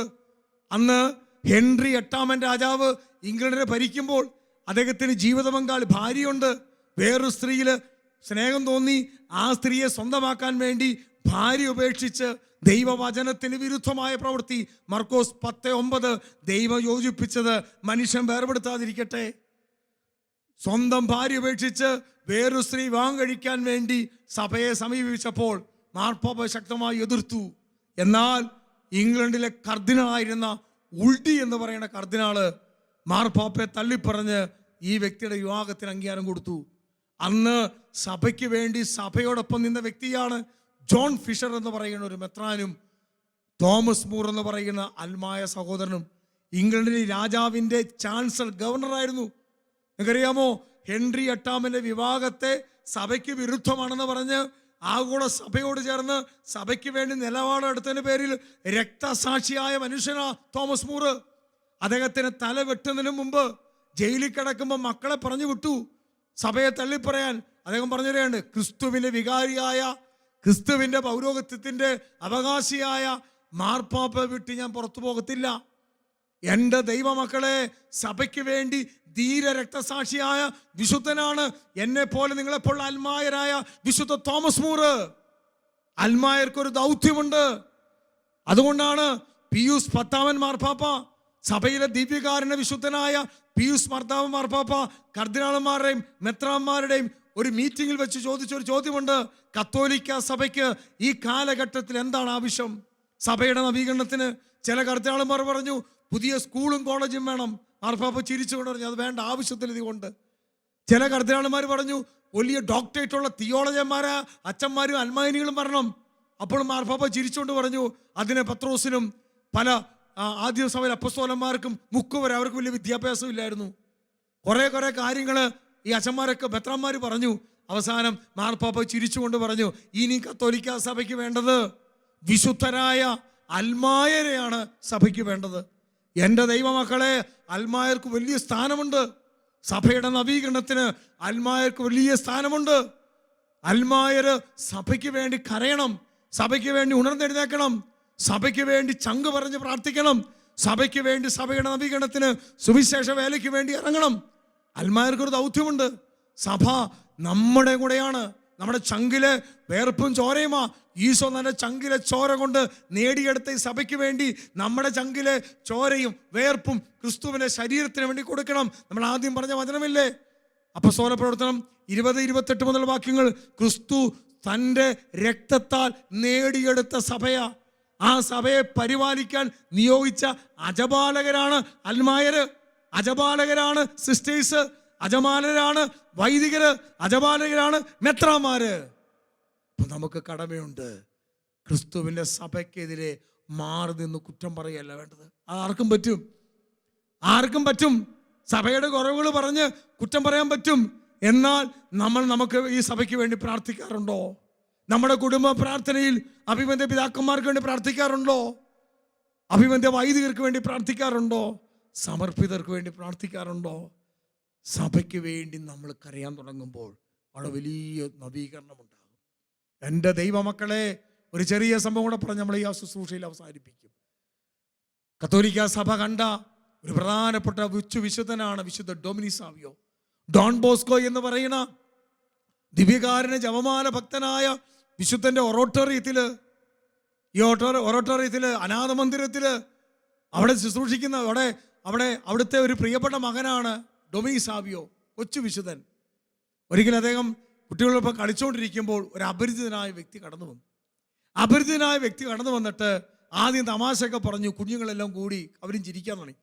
അന്ന് ഹെൻറി 8 രാജാവ് ഇംഗ്ലണ്ടിനെ ഭരിക്കുമ്പോൾ അദ്ദേഹത്തിന് ജീവിത പങ്കാളി ഭാര്യയുണ്ട്. വേറൊരു സ്ത്രീയിൽ സ്നേഹം തോന്നി ആ സ്ത്രീയെ സ്വന്തമാക്കാൻ വേണ്ടി ഭാര്യ ഉപേക്ഷിച്ച് ദൈവവചനത്തിന് വിരുദ്ധമായ പ്രവൃത്തി. മർക്കോസ് 10:9. ദൈവം യോജിപ്പിച്ചത് മനുഷ്യൻ വേർപെടുത്താതിരിക്കട്ടെ. സ്വന്തം ഭാര്യ ഉപേക്ഷിച്ച് വേറൊരു സ്ത്രീ വിവാഹം കഴിക്കാൻ വേണ്ടി സഭയെ സമീപിച്ചപ്പോൾ മാർപ്പാപ്പ ശക്തമായി എതിർത്തു. എന്നാൽ ഇംഗ്ലണ്ടിലെ കർദിനാളായിരുന്ന ഉൾഡി എന്ന് പറയുന്ന കർദിനാള് മാർപ്പാപ്പയെ തള്ളിപ്പറഞ്ഞ് ഈ വ്യക്തിയുടെ വിവാഹത്തിന് അംഗീകാരം കൊടുത്തു. അന്ന് സഭയ്ക്ക് വേണ്ടി സഭയോടൊപ്പം നിന്ന വ്യക്തിയാണ് ജോൺ ഫിഷർ എന്ന് പറയുന്ന ഒരു മെത്രാനും തോമസ് മൂർ എന്ന് പറയുന്ന അൽമായ സഹോദരനും. ഇംഗ്ലണ്ടിലെ രാജാവിൻ്റെ ചാൻസലർ ഗവർണറായിരുന്നു. നിങ്ങൾക്കറിയാമോ, ഹെൻറി 8 വിവാഹത്തെ സഭയ്ക്ക് വിരുദ്ധമാണെന്ന് പറഞ്ഞ് ആഗോള സഭയോട് ചേർന്ന് സഭയ്ക്ക് വേണ്ടി നിലപാടെടുത്തതിന് പേരിൽ രക്തസാക്ഷിയായ മനുഷ്യനാ തോമസ് മൂർ. അദ്ദേഹത്തിന് തല വെട്ടുന്നതിന് മുമ്പ് ജയിലിൽ കിടക്കുമ്പോൾ മക്കളെ പറഞ്ഞു വിട്ടു സഭയെ തള്ളിപ്പറയാൻ. അദ്ദേഹം പറഞ്ഞു തരാണ്ട്, ക്രിസ്തുവിൻ്റെ വികാരിയായ, ക്രിസ്തുവിൻ്റെ പൗരോഹിത്യത്തിൻ്റെ അവകാശിയായ മാർപ്പാപ്പ വിട്ട് ഞാൻ പുറത്തു പോകത്തില്ല. എൻ്റെ ദൈവമക്കളെ, സഭയ്ക്ക് വേണ്ടി ധീര രക്തസാക്ഷിയായ വിശുദ്ധനാണ് എന്നെ പോലെ നിങ്ങളെപ്പോലുള്ള അൽമായരായ വിശുദ്ധ തോമസ് മൂർ. അൽമായർക്കൊരു ദൗത്യമുണ്ട്. അതുകൊണ്ടാണ് പിയൂസ് 10 മാർപ്പാപ്പ, സഭയിലെ ദിവ്യകാരുണ്യ വിശുദ്ധനായ പിയൂസ് മാർപ്പാപ്പ കർദിനാളന്മാരുടെയും മെത്രാന്മാരുടെയും ഒരു മീറ്റിംഗിൽ വെച്ച് ചോദിച്ചൊരു ചോദ്യമുണ്ട്. കത്തോലിക്ക സഭയ്ക്ക് ഈ കാലഘട്ടത്തിൽ എന്താണ് ആവശ്യം സഭയുടെ നവീകരണത്തിന്? ചില കർദിനാളന്മാർ പറഞ്ഞു പുതിയ സ്കൂളും കോളേജും വേണം. മാർപ്പാപ്പ ചിരിച്ചുകൊണ്ട് പറഞ്ഞു അത് വേണ്ട, ആവശ്യത്തിൽ ഇതുകൊണ്ട്. ചില കർദിനാളന്മാർ പറഞ്ഞു വലിയ ഡോക്ടറേറ്റുള്ള തിയോളജന്മാരാ അച്ഛന്മാരും അൽമായനികളും വരണം. അപ്പോൾ മാർപ്പാപ്പ ചിരിച്ചുകൊണ്ട് പറഞ്ഞു അതിന് പത്രോസിനും പല ആദ്യ സഭയിലെ അപ്പസ്തോലന്മാർക്കും മുക്കുവരെ അവർക്ക് വലിയ വിദ്യാഭ്യാസം ഇല്ലായിരുന്നു. കുറേ കാര്യങ്ങൾ ഈ അച്ഛന്മാരൊക്കെ മെത്രാന്മാർ പറഞ്ഞു. അവസാനം മാർപ്പാപ്പ ചിരിച്ചുകൊണ്ട് പറഞ്ഞു ഇനി കത്തോലിക്ക സഭയ്ക്ക് വേണ്ടത് വിശുദ്ധരായ അൽമായരെയാണ് സഭയ്ക്ക് വേണ്ടത്. എൻ്റെ ദൈവമക്കളെ, അൽമായർക്ക് വലിയ സ്ഥാനമുണ്ട്. സഭയുടെ നവീകരണത്തിന് അൽമായർക്ക് വലിയ സ്ഥാനമുണ്ട്. അൽമായര് സഭയ്ക്ക് വേണ്ടി കരയണം, സഭയ്ക്ക് വേണ്ടി ഉണർന്നെഴുന്നേക്കണം, സഭയ്ക്ക് വേണ്ടി ചങ്ക് പറഞ്ഞ് പ്രാർത്ഥിക്കണം, സഭയ്ക്ക് വേണ്ടി സഭയുടെ നവീകരണത്തിന് സുവിശേഷ വേലയ്ക്ക് വേണ്ടി ഇറങ്ങണം. അൽമായർക്കൊരു ദൗത്യമുണ്ട്. സഭ നമ്മുടെ കൂടെയാണ്. നമ്മുടെ ചങ്കിലെ വേർപ്പും ചോരയുമാ. ഈശോ നല്ല ചങ്കിലെ ചോര കൊണ്ട് നേടിയെടുത്ത ഈ സഭയ്ക്ക് വേണ്ടി നമ്മുടെ ചങ്കിലെ ചോരയും വേർപ്പും ക്രിസ്തുവിൻ്റെ ശരീരത്തിന് വേണ്ടി കൊടുക്കണം. നമ്മൾ ആദ്യം പറഞ്ഞ വചനമില്ലേ, അപ്പോസ്തല പ്രവർത്തനം 20-28 മുതൽ വാക്യങ്ങൾ. ക്രിസ്തു തൻ്റെ രക്തത്താൽ നേടിയെടുത്ത സഭയാ. ആ സഭയെ പരിപാലിക്കാൻ നിയോഗിച്ച അജപാലകരാണ് അൽമായര്, അജപാലകരാണ് സിസ്റ്റേഴ്സ്, അജപാലകരാണ് വൈദികര്, അജപാലകരാണ് മെത്രാന്മാര്. അപ്പൊ നമുക്ക് കടമയുണ്ട്. ക്രിസ്തുവിൻ്റെ സഭയ്ക്കെതിരെ മാറി നിന്ന് കുറ്റം പറയല്ല വേണ്ടത്. അത് ആർക്കും പറ്റും. സഭയുടെ കുറവുകൾ പറഞ്ഞ് കുറ്റം പറയാൻ പറ്റും. എന്നാൽ നമുക്ക് ഈ സഭയ്ക്ക് വേണ്ടി പ്രാർത്ഥിക്കാറുണ്ടോ? നമ്മുടെ കുടുംബ പ്രാർത്ഥനയിൽ അഭിമന്യ പിതാക്കന്മാർക്ക് വേണ്ടി പ്രാർത്ഥിക്കാറുണ്ടോ? അഭിമന്യ വൈദികർക്ക് വേണ്ടി പ്രാർത്ഥിക്കാറുണ്ടോ? സമർപ്പിതർക്ക് വേണ്ടി പ്രാർത്ഥിക്കാറുണ്ടോ? സഭയ്ക്ക് വേണ്ടി നമ്മൾ കരയാൻ തുടങ്ങുമ്പോൾ അവിടെ വലിയ നവീകരണം ഉണ്ടാകും. എൻ്റെ ദൈവമക്കളെ, ഒരു ചെറിയ സംഭവം കൂടെ പറഞ്ഞ് നമ്മൾ ഈ ശുശ്രൂഷയിൽ അവസാനിപ്പിക്കും. കത്തോലിക്ക സഭ കണ്ട ഒരു പ്രധാനപ്പെട്ട വിശുദ്ധനാണ് വിശുദ്ധ ഡൊമിനിസാവിയോ. ഡോൺ ബോസ്കോ എന്ന് പറയുന്ന ദിവ്യകാരുണ്യ ജപമാല ഭക്തനായ വിശുദ്ധൻ്റെ ഒറോട്ടോറിയത്തില്, ഈ ഒറോട്ടോറിയത്തില് അനാഥ മന്ദിരത്തില് അവിടെ ശുശ്രൂഷിക്കുന്ന അവിടുത്തെ ഒരു പ്രിയപ്പെട്ട മകനാണ് ഡൊമിനിസാവിയോ, കൊച്ചു വിശുദ്ധൻ. ഒരിക്കലും അദ്ദേഹം കുട്ടികളൊപ്പം കളിച്ചുകൊണ്ടിരിക്കുമ്പോൾ ഒരു അപരിചിതനായ വ്യക്തി കടന്നു വന്നിട്ട് ആദ്യം തമാശയൊക്കെ പറഞ്ഞു. കുഞ്ഞുങ്ങളെല്ലാം കൂടി അവരും ചിരിക്കാൻ തുടങ്ങി.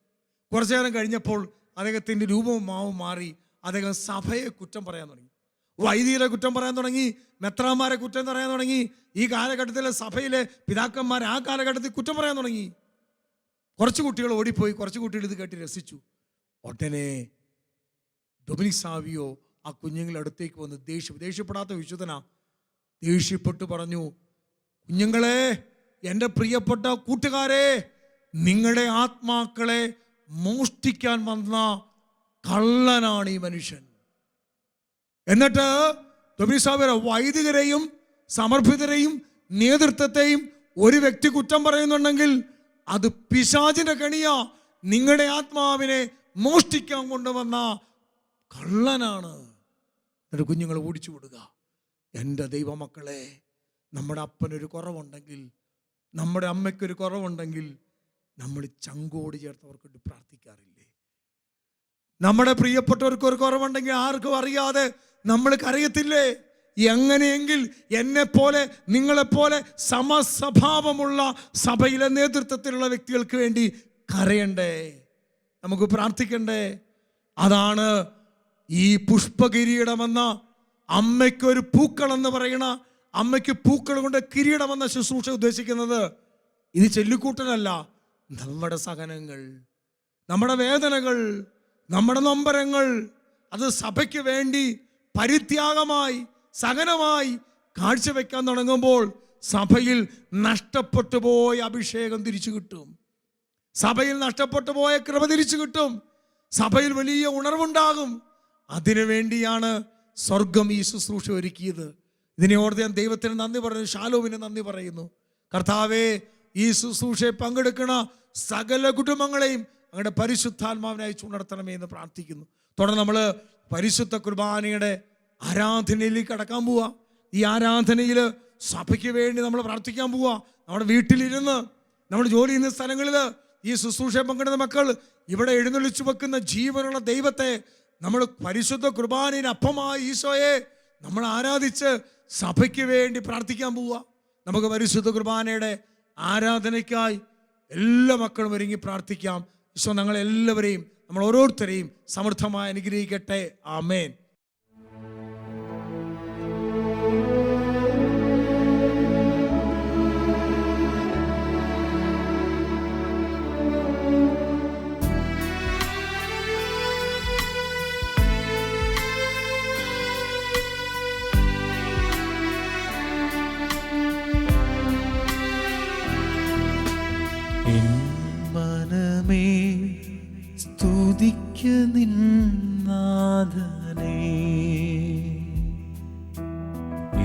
കുറച്ചു നേരം കഴിഞ്ഞപ്പോൾ അദ്ദേഹത്തിൻ്റെ രൂപവും മാവും മാറി. അദ്ദേഹം സഭയെ കുറ്റം പറയാൻ തുടങ്ങി, വൈദികരെ കുറ്റം പറയാൻ തുടങ്ങി, മെത്രാന്മാരെ കുറ്റം പറയാൻ തുടങ്ങി. ഈ കാലഘട്ടത്തിലെ സഭയിലെ പിതാക്കന്മാർ ആ കാലഘട്ടത്തിൽ കുറ്റം പറയാൻ തുടങ്ങി. കുറച്ച് കുട്ടികൾ ഓടിപ്പോയി, കുറച്ച് കുട്ടികൾ ഇത് കേട്ട് രസിച്ചു. ഉടനെ ഡൊമിനിസാവിയോ ആ കുഞ്ഞുങ്ങളുടെ അടുത്തേക്ക് വന്ന് ദേഷ്യപ്പെടാത്ത വിശുദ്ധനാ, ദേഷ്യപ്പെട്ടു പറഞ്ഞു, കുഞ്ഞുങ്ങളെ, എൻ്റെ പ്രിയപ്പെട്ട കൂട്ടുകാരെ, നിങ്ങളുടെ ആത്മാക്കളെ മോഷ്ടിക്കാൻ വന്ന കള്ളനാണ് ഈ മനുഷ്യൻ. എന്നിട്ട് ഡൊമിനിസാവിയോ വൈദികരെയും സമർപ്പിതരെയും നേതൃത്വത്തെയും ഒരു വ്യക്തി കുറ്റം പറയുന്നുണ്ടെങ്കിൽ അത് പിശാചിന്റെ കണിയാ. നിങ്ങളുടെ ആത്മാവിനെ മോഷ്ടിക്കാൻ കൊണ്ടുവന്ന കള്ളനാണ്. എന്നിട്ട് കുഞ്ഞുങ്ങൾ ഓടിച്ചു വിടുക. എൻ്റെ ദൈവമക്കളെ, നമ്മുടെ അപ്പനൊരു കുറവുണ്ടെങ്കിൽ, നമ്മുടെ അമ്മയ്ക്കൊരു കുറവുണ്ടെങ്കിൽ നമ്മൾ ചങ്കോട് ചേർത്തവർക്ക് വേണ്ടി പ്രാർത്ഥിക്കാറില്ലേ? നമ്മുടെ പ്രിയപ്പെട്ടവർക്ക് ഒരു കുറവുണ്ടെങ്കിൽ ആർക്കും അറിയാതെ നമ്മൾ കരയത്തില്ലേ? എങ്ങനെയെങ്കിൽ എന്നെപ്പോലെ നിങ്ങളെപ്പോലെ സമസ്വഭാവമുള്ള സഭയിലെ നേതൃത്വത്തിലുള്ള വ്യക്തികൾക്ക് വേണ്ടി കരയണ്ടേ? നമുക്ക് പ്രാർത്ഥിക്കണ്ടേ? അതാണ് ഈ പുഷ്പകിരീടമെന്ന, അമ്മയ്ക്കൊരു പൂക്കളെന്ന് പറയണ, അമ്മയ്ക്ക് പൂക്കൾ കൊണ്ട് കിരീടമെന്ന ശുശ്രൂഷ ഉദ്ദേശിക്കുന്നത്. ഇത് ചെല്ലിക്കൂട്ടലല്ല. നമ്മുടെ സഹനങ്ങൾ, നമ്മുടെ വേദനകൾ, നമ്മുടെ നൊമ്പരങ്ങൾ, അത് സഭയ്ക്ക് വേണ്ടി പരിത്യാഗമായി, സഹനമായി കാഴ്ചവെക്കാൻ തുടങ്ങുമ്പോൾ സഭയിൽ നഷ്ടപ്പെട്ടു പോയ അഭിഷേകം തിരിച്ചു കിട്ടും. സഭയിൽ നഷ്ടപ്പെട്ടു പോയ കൃപ തിരിച്ചു കിട്ടും. സഭയിൽ വലിയ ഉണർവുണ്ടാകും. അതിനു വേണ്ടിയാണ് സ്വർഗം ഈ ശുശ്രൂഷ ഒരുക്കിയത്. ഇതിനെ ഓർത്ത് ഞാൻ ദൈവത്തിന് നന്ദി പറയുന്നു, ഷാലോമിന് നന്ദി പറയുന്നു. കർത്താവേ, ഈ ശുശ്രൂഷയെ പങ്കെടുക്കുന്ന സകല കുടുംബങ്ങളെയും അങ്ങയുടെ പരിശുദ്ധാത്മാവിനായി ഉണർത്തണമേ എന്ന് പ്രാർത്ഥിക്കുന്നു. തുടർന്ന് നമ്മൾ പരിശുദ്ധ കുർബാനയുടെ ആരാധനയിലേക്ക് കടക്കാൻ പോവുക. ഈ ആരാധനയിൽ സഭയ്ക്ക് വേണ്ടി നമ്മൾ പ്രാർത്ഥിക്കാൻ പോവുക. നമ്മുടെ വീട്ടിലിരുന്ന്, നമ്മുടെ ജോലി ചെയ്യുന്ന സ്ഥലങ്ങളിൽ ഈ ശുശ്രൂഷയെ പങ്കെടുക്കുന്ന മക്കൾ ഇവിടെ എഴുന്നള്ളിച്ചു വെക്കുന്ന ജീവനുള്ള ദൈവത്തെ നമ്മൾ പരിശുദ്ധ കുർബാനയിൽ അപ്പമായ ഈശോയെ നമ്മൾ ആരാധിച്ച് സഭയ്ക്ക് വേണ്ടി പ്രാർത്ഥിക്കാൻ പോവുക. നമുക്ക് പരിശുദ്ധ കുർബാനയുടെ ആരാധനയ്ക്കായി എല്ലാ മക്കളും ഒരുങ്ങി പ്രാർത്ഥിക്കാം. ഈശോ ഞങ്ങളെല്ലാവരെയും, നമ്മൾ ഓരോരുത്തരെയും സമൃദ്ധമായി അനുഗ്രഹിക്കട്ടെ. ആമേൻ. സ്തുതിക്ക നിന്നാഥനേ,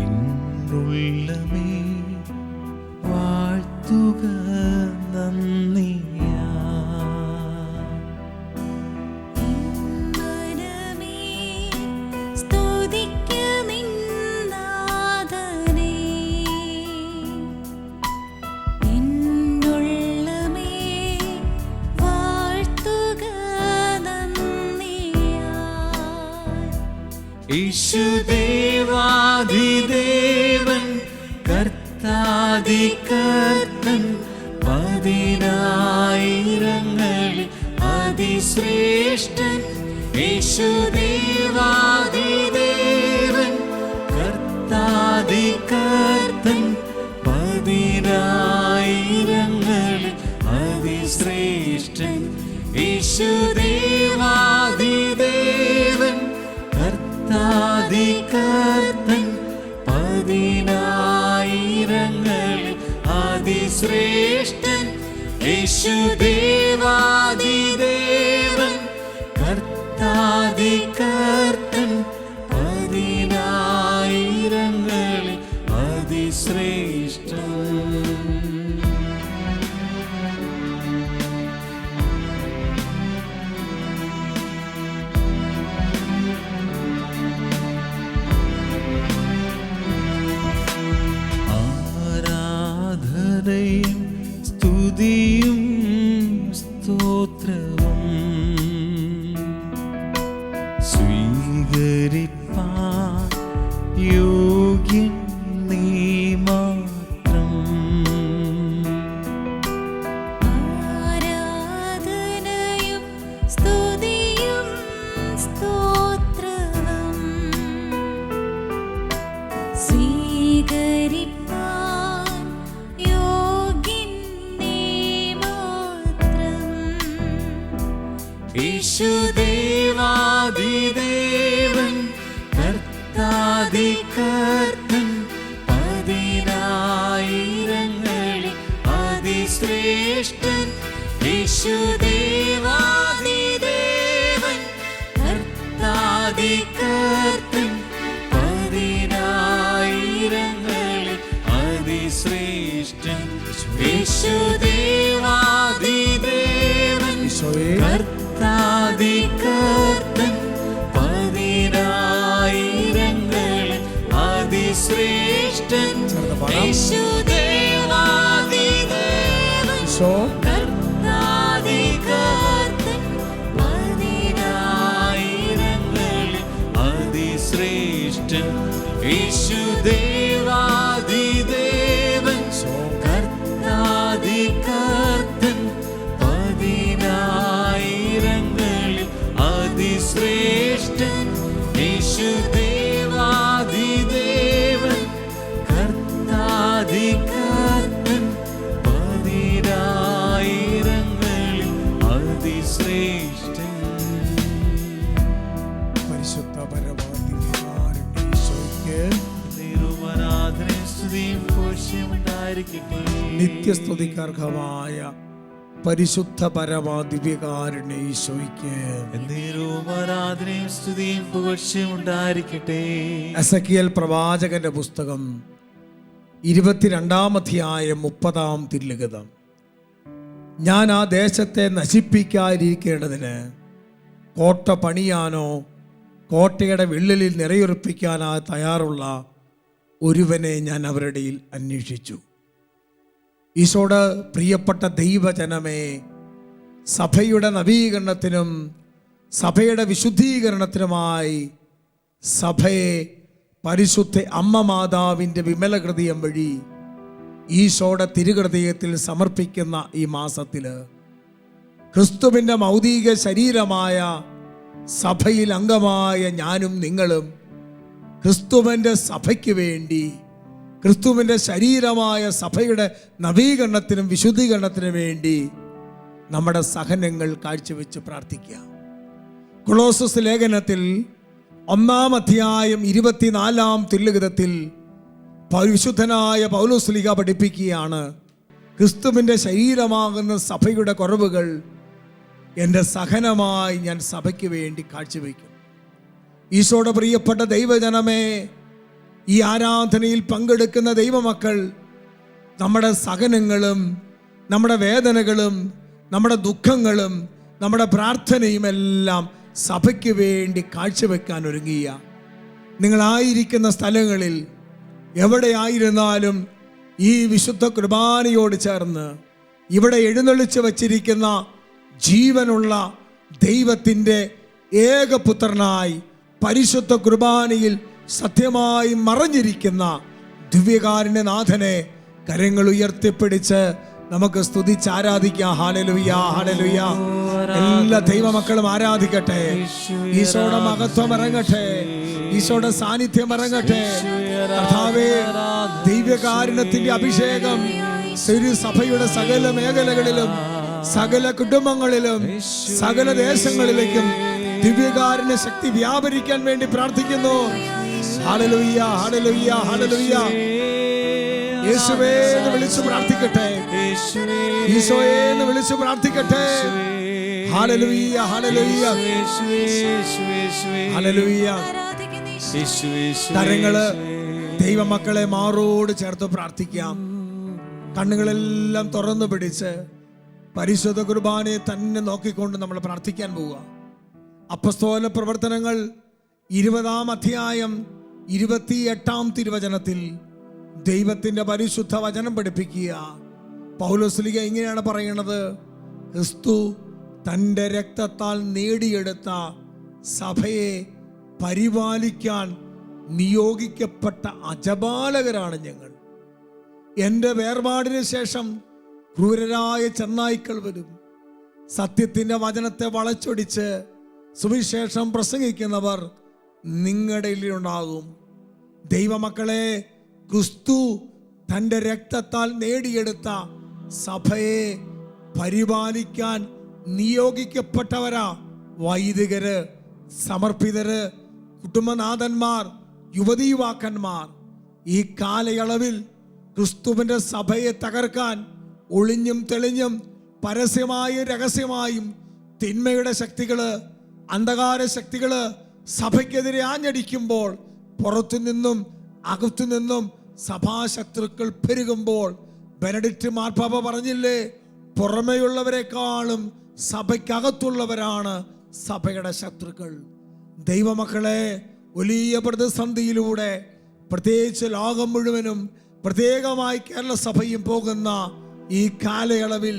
എന്നുള്ളമേ വാഴ്ത്തുക നന്ദിയാ. യേശുദേവാധിദേവൻ കർത്താധികർത്തൻ, പതിനായിരങ്ങളിൽ അതിശ്രേഷ്ഠൻ. യേശുദേവാധിദേവൻ കർത്താധികർത്തൻ, പതിനായിരങ്ങളിൽ അതിശ്രേഷ്ഠൻ. യേശുദേവാധിദേവൻ കർത്താധികർത്തൻ, പതിനായിരങ്ങളിൽ അതിശ്രേഷ്ഠൻ. യേശുദേവാധിദേവൻ കർത്താധികർത്തൻ, പതിനായിരങ്ങളിൽ അതിശ്രേഷ്ഠൻ. സ്തുതിയും സ്തോത്രവും സ്വീകരിപ്പാൻ യോഗ്യൻ നീ മാത്രം. ആരാധനയും സ്തുതിയും സ്തോത്രവും സ്വീകരിപ്പാൻ യേശുദേവാധിദേവൻ കർത്താധികർത്തൻ, പതിനായിരങ്ങളിൽ അതിശ്രേഷ്ഠൻ. യേശുദേവാധിദേവൻ കർത്താധികർത്തൻ, പതിനായിരങ്ങളിൽ അതിശ്രേഷ്ഠൻ. യേശുദേവാദിദേവൻ കർത്താദികർത്തൻ പതിനായിരങ്ങളിൽ അതിശ്രേഷ്ഠൻ യേശുദേവാദിദേവൻ കർത്താദികർത്തൻ പതിനായിരങ്ങളിൽ അതിശ്രേഷ്ഠൻ. പരിശുദ്ധ പരമാധികാരന്റെ ഈശോയ്ക്ക് തിരുവനാഥനെ സ്തുതിയും പുകഴ്ചയും ഉണ്ടായിരിക്കട്ടെ. നിത്യസ്തുതിക്കർഹമായ പരിശുദ്ധ പരമാദിവ്യകാരുണ്യ ഈശോയ്ക്ക് തിരുവനാഥനെയും സ്തുതിയും പുകഴ്ചയും ഉണ്ടായിരിക്കട്ടെ. എസെക്കിയേൽ പ്രവാചകന്റെ പുസ്തകം 22-ാം അധ്യായം 30-ാം തിരുലിഖിതം. ഞാൻ ആ ദേശത്തെ നശിപ്പിക്കാതിരിക്കേണ്ടതിന് കോട്ട പണിയാനോ കോട്ടയുടെ വിള്ളലിൽ നിറയുറപ്പിക്കാനോ തയ്യാറുള്ള ഒരുവനെ ഞാൻ അവരുടെ ഇടയിൽ അന്വേഷിച്ചു. ഈശോട് പ്രിയപ്പെട്ട ദൈവജനമേ, സഭയുടെ നവീകരണത്തിനും സഭയുടെ വിശുദ്ധീകരണത്തിനുമായി സഭയെ പരിശുദ്ധ അമ്മ മാതാവിൻ്റെ വിമല ഹൃദയം വഴി ഈശോയുടെ തിരുഹൃദയത്തിൽ സമർപ്പിക്കുന്ന ഈ മാസത്തിൽ ക്രിസ്തുവിൻ്റെ മൗതിക ശരീരമായ സഭയിൽ അംഗമായ ഞാനും നിങ്ങളും ക്രിസ്തുവിൻ്റെ സഭയ്ക്ക് വേണ്ടി, ക്രിസ്തുവിൻ്റെ ശരീരമായ സഭയുടെ നവീകരണത്തിനും വിശുദ്ധീകരണത്തിനും വേണ്ടി നമ്മുടെ സഹനങ്ങൾ കാഴ്ചവെച്ച് പ്രാർത്ഥിക്കാം. കൊളോസസ് ലേഖനത്തിൽ 1-ാം അധ്യായം 24-ാം തിരുലിഖിതത്തിൽ പരിശുദ്ധനായ പൗലോസ് ശ്ലീഹ പഠിപ്പിക്കുകയാണ്, ക്രിസ്തുവിൻ്റെ ശരീരമാകുന്ന സഭയുടെ കുറവുകൾ എൻ്റെ സഹനമായി ഞാൻ സഭയ്ക്ക് വേണ്ടി കാഴ്ചവെക്കും. ഈശോയുടെ പ്രിയപ്പെട്ട ദൈവജനമേ, ഈ ആരാധനയിൽ പങ്കെടുക്കുന്ന ദൈവമക്കൾ നമ്മുടെ സഹനങ്ങളും നമ്മുടെ വേദനകളും നമ്മുടെ ദുഃഖങ്ങളും നമ്മുടെ പ്രാർത്ഥനയും എല്ലാം സഭയ്ക്ക് വേണ്ടി കാഴ്ചവെക്കാൻ ഒരുങ്ങിയ നിങ്ങളായിരിക്കുന്ന സ്ഥലങ്ങളിൽ എവിടെയായിരുന്നാലും ഈ വിശുദ്ധ കുർബാനയോട് ചേർന്ന് ഇവിടെ എഴുന്നള്ളിച്ച് വച്ചിരിക്കുന്ന ജീവനുള്ള ദൈവത്തിൻ്റെ ഏകപുത്രനായി പരിശുദ്ധ കുർബാനയിൽ സത്യമായി മറഞ്ഞിരിക്കുന്ന ദിവ്യകാരുണ്യനാഥനെ കരങ്ങൾ ഉയർത്തിപ്പിടിച്ച് നമുക്ക് സ്തുതിച്ച് ആരാധിക്കാം. Hallelujah, hallelujah. എല്ലാ ദൈവമക്കളും ആരാധിക്കട്ടെ. ഈശോയുടെ മഹത്വം ഇറങ്ങട്ടെ, ഈശോയുടെ സാന്നിധ്യം ഇറങ്ങട്ടെ. കർത്താവേ, ദിവ്യകാരുണ്യത്തിന്റെ അഭിഷേകം സഭയുടെ സകല മേഖലകളിലും സകല കുടുംബങ്ങളിലും സകല ദേശങ്ങളിലേക്കും ദിവ്യകാരുണ്യ ശക്തി വ്യാപരിക്കാൻ വേണ്ടി പ്രാർത്ഥിക്കുന്നു. Hallelujah, hallelujah, hallelujah. യേശുവേ എന്ന് വിളിച്ചു പ്രാർത്ഥിക്കട്ടെ, ഈശോയെ എന്ന് വിളിച്ചു പ്രാർത്ഥിക്കട്ടെ. Hallelujah, hallelujah, hallelujah. കരങ്ങള് ദൈവമക്കളെ മാറോട് ചേർത്ത് പ്രാർത്ഥിക്കാം. കണ്ണുകളെല്ലാം തുറന്നു പിടിച്ച് പരിശുദ്ധ കുർബാനയെ തന്നെ നോക്കിക്കൊണ്ട് നമ്മൾ പ്രാർത്ഥിക്കാൻ പോവുക. അപ്പസ്തോല പ്രവർത്തനങ്ങൾ 20-ാം അധ്യായം 28-ാം തിരുവചനത്തിൽ ദൈവത്തിന്റെ പരിശുദ്ധ വചനം പഠിപ്പിക്കുക. പൗലോസ് ശ്ലീഹ ഇങ്ങനെയാണ് പറയുന്നത്, ക്രിസ്തു തൻ്റെ രക്തത്താൽ നേടിയെടുത്ത സഭയെ പരിപാലിക്കാൻ നിയോഗിക്കപ്പെട്ട അജപാലകരാണ് ഞങ്ങൾ. എൻ്റെ വേർപാടിന് ശേഷം ക്രൂരരായ ചെന്നായ്ക്കൾ വരും. സത്യത്തിൻ്റെ വചനത്തെ വളച്ചൊടിച്ച് സുവിശേഷം പ്രസംഗിക്കുന്നവർ നിങ്ങളുടെ ഇടയിലുണ്ടാകും. ദൈവമക്കളെ, ക്രിസ്തു തൻ്റെ രക്തത്താൽ നേടിയെടുത്ത സഭയെ പരിപാലിക്കാൻ നിയോഗിക്കപ്പെട്ടവരാ വൈദികര്, സമർപ്പിതര്, കുടുംബനാഥന്മാർ, യുവതീ യുവാക്കന്മാർ. ഈ കാലയളവിൽ ക്രിസ്തുവിൻ്റെ സഭയെ തകർക്കാൻ ഒളിഞ്ഞും തെളിഞ്ഞും പരസ്യമായും രഹസ്യമായും തിന്മയുടെ ശക്തികള്, അന്ധകാര ശക്തികള് സഭയ്ക്കെതിരെ ആഞ്ഞടിക്കുമ്പോൾ, പുറത്തുനിന്നും അകത്തുനിന്നും സഭാശത്രുക്കൾ പെരുകുമ്പോൾ, ബെനഡിക്റ്റ് മാർപ്പാപ്പ പറഞ്ഞില്ലേ, പുറമെയുള്ളവരെക്കാളും സഭയ്ക്കകത്തുള്ളവരാണ് സഭയുടെ ശത്രുക്കൾ. ദൈവമക്കളെ, വലിയ പ്രതിസന്ധിയിലൂടെ പ്രത്യേകിച്ച് ലോകം മുഴുവനും പ്രത്യേകമായി കേരള സഭയും പോകുന്ന ഈ കാലയളവിൽ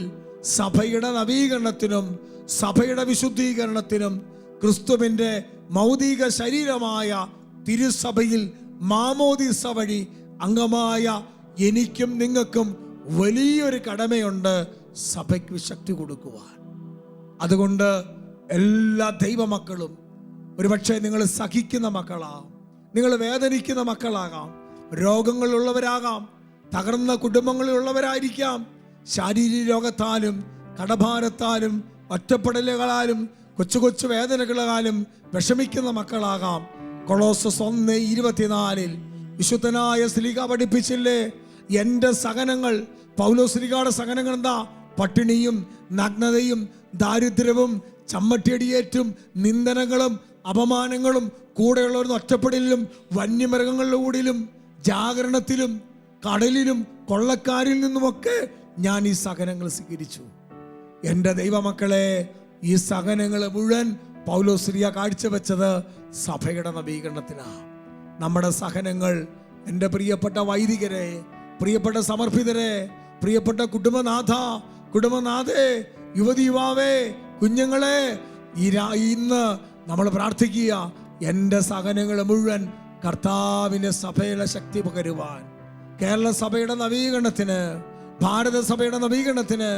സഭയുടെ നവീകരണത്തിനും സഭയുടെ വിശുദ്ധീകരണത്തിനും ക്രിസ്തുവിൻ്റെ മൗതിക ശരീരമായ തിരുസഭയിൽ മാമോദീസ വഴി അംഗമായ എനിക്കും നിങ്ങൾക്കും വലിയൊരു കടമയുണ്ട്, സഭയ്ക്ക് ശക്തി കൊടുക്കുവാൻ. അതുകൊണ്ട് എല്ലാ ദൈവമക്കളും, ഒരുപക്ഷെ നിങ്ങൾ സഹിക്കുന്ന മക്കളാം, നിങ്ങൾ വേദനിക്കുന്ന മക്കളാകാം, രോഗങ്ങളുള്ളവരാകാം, തകർന്ന കുടുംബങ്ങളിലുള്ളവരായിരിക്കാം, ശാരീരിക രോഗത്താലും കടഭാരത്താലും ഒറ്റപ്പെടലുകളാലും കൊച്ചു കൊച്ചു വേദനകളാലും വിഷമിക്കുന്ന മക്കളാകാം. കൊളോസസ് 1:24 വിശുദ്ധനായ ശ്ലീഹ പഠിപ്പിച്ചില്ലേ, എൻ്റെ സഹനങ്ങൾ, പൗലോസ് ശ്ലീഹയുടെ സഹനങ്ങൾ എന്താ? പട്ടിണിയും നഗ്നതയും ദാരിദ്ര്യവും ചമ്മട്ടിയടിയേറ്റും നിന്ദനങ്ങളും അപമാനങ്ങളും കൂടെയുള്ളവരുടെ ഒറ്റപ്പെടലിലും വന്യമൃഗങ്ങളിലൂടെയും ജാഗരണത്തിലും കടലിലും കൊള്ളക്കാരിൽ നിന്നുമൊക്കെ ഞാൻ ഈ സഹനങ്ങൾ സ്വീകരിച്ചു. എൻ്റെ ദൈവമക്കളെ, ഈ സഹനങ്ങൾ മുഴുവൻ പൗലോസ് ശ്ലീഹ കാഴ്ചവെച്ചത് സഭയുടെ നവീകരണത്തിനാണ്. നമ്മുടെ സഹനങ്ങൾ, എൻ്റെ പ്രിയപ്പെട്ട വൈദികരെ, പ്രിയപ്പെട്ട സമർപ്പിതരെ, പ്രിയപ്പെട്ട കുടുംബനാഥേ, യുവതി യുവാവേ, കുഞ്ഞുങ്ങളെ, ഇന്ന് നമ്മൾ പ്രാർത്ഥിക്കുക, എൻ്റെ സഹനങ്ങൾ മുഴുവൻ കർത്താവിൻ്റെ സഭയിലെ ശക്തി പകരുവാൻ, കേരള സഭയുടെ നവീകരണത്തിന്, ഭാരത സഭയുടെ നവീകരണത്തിന്,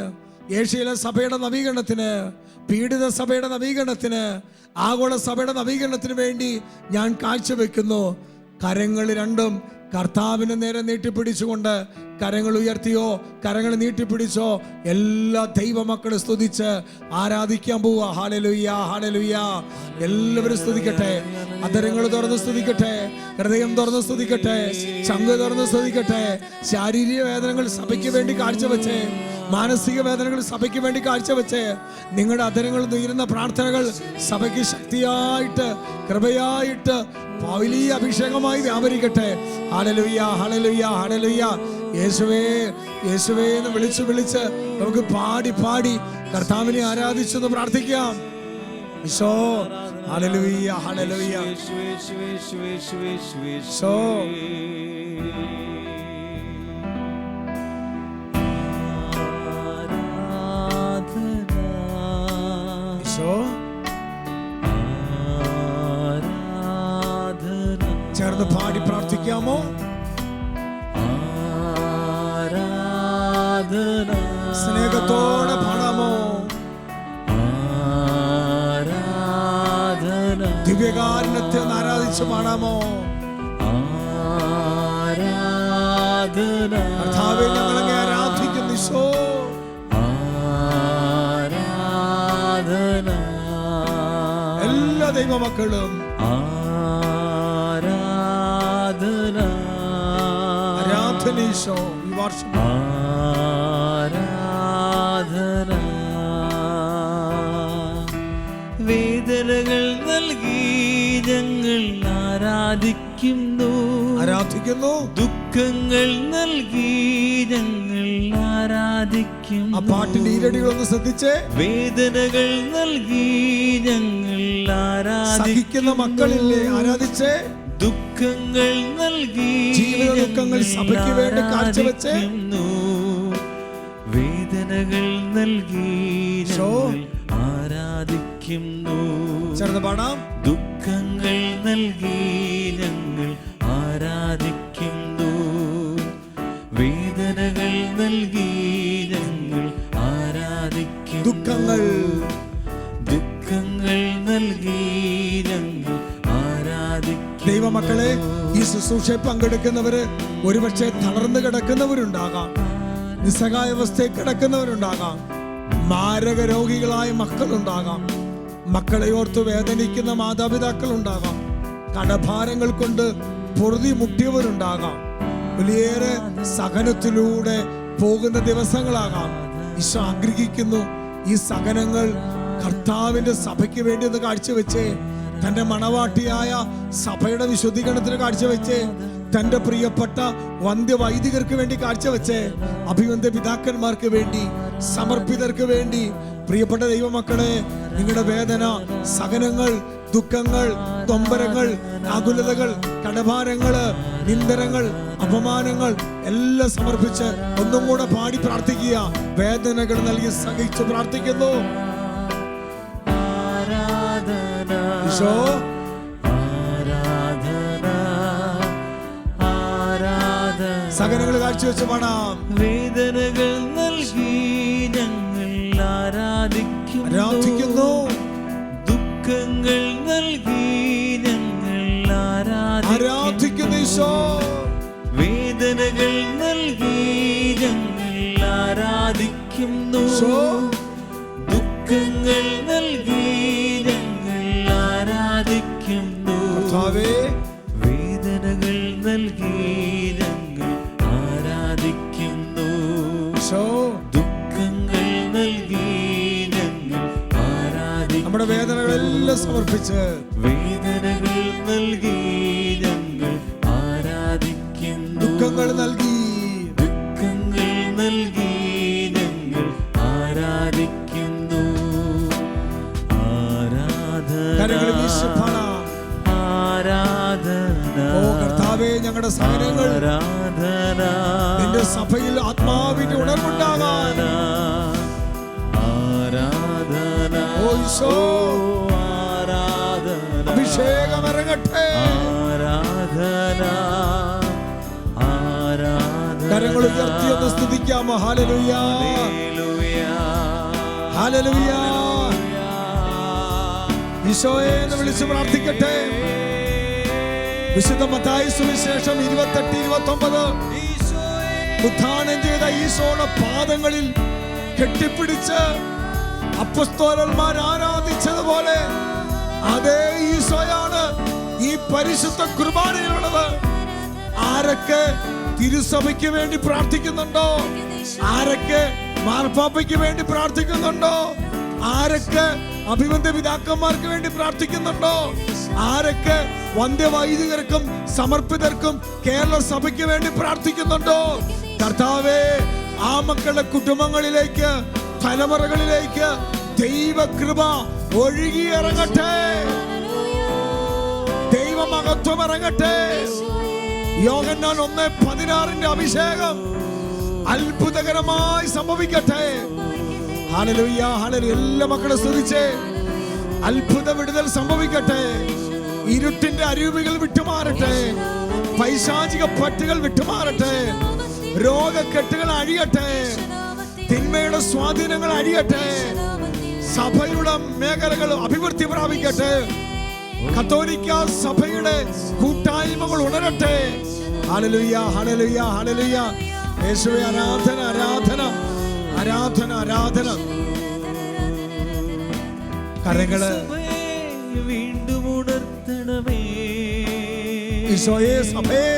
ഏഷ്യയിലെ സഭയുടെ നവീകരണത്തിന്, പീഡിത സഭയുടെ നവീകരണത്തിന്, ആഗോള സഭയുടെ നവീകരണത്തിന് വേണ്ടി ഞാൻ കാഴ്ചവെക്കുന്നു. കരങ്ങൾ രണ്ടും കർത്താവിന് നേരെ നീട്ടിപ്പിടിച്ചുകൊണ്ട്, കരങ്ങൾ ഉയർത്തിയോ കരങ്ങൾ നീട്ടിപ്പിടിച്ചോ, എല്ലാ ദൈവമക്കളെ സ്തുതിച്ച് ആരാധിക്കാൻ പോവുക. Hallelujah, hallelujah. എല്ലാവരും സ്തുതിക്കട്ടെ, അധരങ്ങൾ തുറന്ന് സ്തുതിക്കട്ടെ, ഹൃദയം തുറന്ന് സ്തുതിക്കട്ടെ, ചങ്ക് തുറന്ന് സ്തുതിക്കട്ടെ. ശാരീരിക വേദനകൾ സഭയ്ക്ക് വേണ്ടി കാഴ്ചവെച്ച്, മാനസിക വേദനകൾ സഭയ്ക്ക് വേണ്ടി കാഴ്ചവെച്ച്, നിങ്ങളുടെ അധരങ്ങൾ ഉയരുന്ന പ്രാർത്ഥനകൾ സഭയ്ക്ക് ശക്തിയായിട്ട്, കൃപയായിട്ട്, വലിയ അഭിഷേകമായി വ്യാപരിക്കട്ടെ. Hallelujah, hallelujah, hallelujah. യേശുവേ, യേശുവേ എന്ന് വിളിച്ച് നമുക്ക് പാടി കർത്താവിനെ ആരാധിച്ചെന്ന് പ്രാർത്ഥിക്കാം. Isho, hallelujah, hallelujah. ഈശോ, ഈശോ. ചേർന്ന് പാടി പ്രാർത്ഥിക്കാമോ? സ്നേഹത്തോടെ പാടാമോ? ദിവ്യകാരുണ്യത്തെ ഒന്ന് ആരാധിച്ച് പാടാമോ? കർത്താവേ, ഞങ്ങളെ ആരാധിക്കുന്നു. ഈശോ, എല്ലാ ദൈവമക്കളും ആരാധന. ഈശോ, ഈ വർഷം വേദനകൾ നൽകി ഞങ്ങൾ ആരാധിക്കുന്നു, ദുഃഖങ്ങൾ നൽകി ഞങ്ങൾ ആരാധിക്കും. ആ പാട്ടിന്റെ ഈരടികളൊന്ന് ശ്രദ്ധിച്ചേ. വേദനകൾ നൽകി ഞങ്ങൾ ആരാധിക്കുന്ന മക്കളില്ലേ, ആരാധിച്ചേ. ദുഃഖങ്ങൾ നൽകി ജീവിത ദുഃഖങ്ങൾ സഭയ്ക്ക് വേണ്ടി കാഴ്ചവെച്ച്, വേദനകൾ നൽകി ആരാധിക്കുന്നു. ചേർന്ന് പാടാം. ദുഃഖങ്ങൾ നൽകി ഞങ്ങൾ ആരാധിക്കുന്നു, വേദനകൾ നൽകി ഞങ്ങൾ ആരാധിക്കുന്നു. ദുഃഖങ്ങൾ നൽകി ഞങ്ങൾ ആരാധിക്കുന്നു. ദൈവമക്കളെ, ഈ ശുശ്രൂഷയിൽ പങ്കെടുക്കുന്നവര് ഒരുപക്ഷെ തളർന്നു കിടക്കുന്നവരുണ്ടാകാം, നിസ്സഹായാവസ്ഥയിൽ കിടക്കുന്നവരുണ്ടാകാം, മാരക രോഗികളായ മക്കളുണ്ടാകാം, മക്കളെ ഓർത്ത് വേദനിക്കുന്ന മാതാപിതാക്കളുണ്ടാകാം, കടഭാരങ്ങൾ കൊണ്ട് പൊറുതി മുട്ടിയവരുണ്ടാകാം, വലിയേറെ സഹനത്തിലൂടെ പോകുന്ന ദിവസങ്ങളാകാം. ഈശോ ആഗ്രഹിക്കുന്നു ഈ സഹനങ്ങൾ കർത്താവിന്റെ സഭയ്ക്ക് വേണ്ടി ഒന്ന് കാഴ്ചവെച്ച്, തന്റെ മണവാട്ടിയായ സഭയുടെ വിശുദ്ധീകരണത്തിന് കാഴ്ചവെച്ച്, തന്റെ പ്രിയപ്പെട്ട വന്ധ്യവൈദികർക്ക് വേണ്ടി കാഴ്ചവെച്ച്, അഭിവന്ദ്യ പിതാക്കന്മാർക്ക് വേണ്ടി, സമർപ്പിതർക്ക് വേണ്ടി. പ്രിയപ്പെട്ട ദൈവമക്കളെ, നിങ്ങളുടെ വേദന, സഹനങ്ങൾ, ദുഃഖങ്ങൾ, നൊമ്പരങ്ങൾ, ആകുലതകൾ, കടഭാരങ്ങള്, നിന്ദനങ്ങൾ, അപമാനങ്ങൾ എല്ലാം സമർപ്പിച്ച് ഒന്നും കൂടെ പാടി പ്രാർത്ഥിക്കുക. വേദനകൾ നൽകി സഹിച്ച് പ്രാർത്ഥിക്കുന്നു. ആരാധന, ഈശോ, ആരാധന, സകലങ്ങൾ കാഴ്ചവെച്ച് പാടാം. വേദനകൾ നൽകി ഞങ്ങൾ ആരാധിക്കുന്നു. ദുഃഖങ്ങൾ നൽകി ഞങ്ങൾ ആരാധിക്കുന്നു ഈശോ. വേദനകൾ നൽകി ഞങ്ങൾ ആരാധിക്കുന്നു. ദുഃഖങ്ങൾ നൽകി ഞങ്ങൾ ആരാധിക്കുന്നു. വേദനകൾ നൽകി ഞങ്ങൾ ആരാധിക്കുന്നു. ദുഃഖങ്ങൾ നൽകി ഞങ്ങൾ ആരാധിക്കുന്നു. നമ്മുടെ വേദനകളെല്ലാം സമർപ്പിച്ച് വേദനകൾ നൽകി ഞങ്ങൾ ആരാധിക്കുന്നു. ദുഃഖങ്ങൾ നൽകി നൽകി ഞങ്ങൾ ആരാധിക്കുന്നു. ആരാധന കർത്താവേ, ഞങ്ങളുടെ സഹനങ്ങൾ നിന്റെ സഭയിൽ ആത്മാവിന്റെ ഉണർവുണ്ടാകാൻ ആരാധന ആരാധന അഭിഷേകം ഇറങ്ങട്ടെ. ആരാധന കരങ്ങൾ ഉയർത്തി ഒന്ന് സ്തുതിക്കാമോ? Hallelujah, hallelujah. ഈശോയെ എന്ന് വിളിച്ച് പ്രാർത്ഥിക്കട്ടെ. വിശുദ്ധ മത്തായി സുവിശേഷം 28-29 ഉത്ഥാനം ചെയ്ത ഈശോയുടെ പാദങ്ങളിൽ കെട്ടിപ്പിടിച്ച് അപ്പസ്തോലന്മാർ ആരാധിച്ചതുപോലെ അതേ ഈശോയാണ് ഈ പരിശുദ്ധ കുർബാനയിലുള്ളത്. ആരൊക്കെ തിരുസഭയ്ക്ക് വേണ്ടി പ്രാർത്ഥിക്കുന്നുണ്ടോ? ആരൊക്കെ മാർപ്പാപ്പയ്ക്ക് വേണ്ടി പ്രാർത്ഥിക്കുന്നുണ്ടോ? ആരൊക്കെ അഭിവന്ദ്യ പിതാക്കന്മാർക്ക് വേണ്ടി പ്രാർത്ഥിക്കുന്നുണ്ടോ? ആരൊക്കെ വന്ധ്യവൈദികർക്കും സമർപ്പിതർക്കും കേരള സഭയ്ക്ക് വേണ്ടി പ്രാർത്ഥിക്കുന്നുണ്ടോ? കർത്താവേ, ആ മക്കളുടെ കുടുംബങ്ങളിലേക്ക്, തലമുറകളിലേക്ക് ദൈവകൃപ ഒഴുകിയിറങ്ങട്ടെ. ദൈവമഹത്വം ഇറങ്ങട്ടെ. യോഹന്നാൻ 1:16 അഭിഷേകം അത്ഭുതകരമായി സംഭവിക്കട്ടെ. Hallelujah, hallelujah. എല്ലാ മക്കളെ സ്തുതിച്ചേ. അത്ഭുത വിടുതൽ സംഭവിക്കട്ടെ. ഇരുട്ടിന്റെ അരൂപികൾ വിട്ടുമാറട്ടെ. പൈശാചിക പറ്റുകൾ വിട്ടുമാറട്ടെ. രോഗക്കെട്ടുകൾ അഴിയട്ടെ. തിന്മയുടെ സ്വാധീനങ്ങൾ അഴിയട്ടെ. സഭയുടെ മേഖലകൾ അഭിവൃദ്ധി പ്രാപിക്കട്ടെ. കത്തോലിക്ക സഭയുടെ കൂട്ടായ്മകൾ ഉണരട്ടെ. Hallelujah, hallelujah, hallelujah. യേശുവേ, ആരാധന, ആരാധന, ആരാധന, ആരാധന. കരങ്ങള് വീണ്ടും ഉണർത്തണമേ. ഈശോയെ, സഭയെ,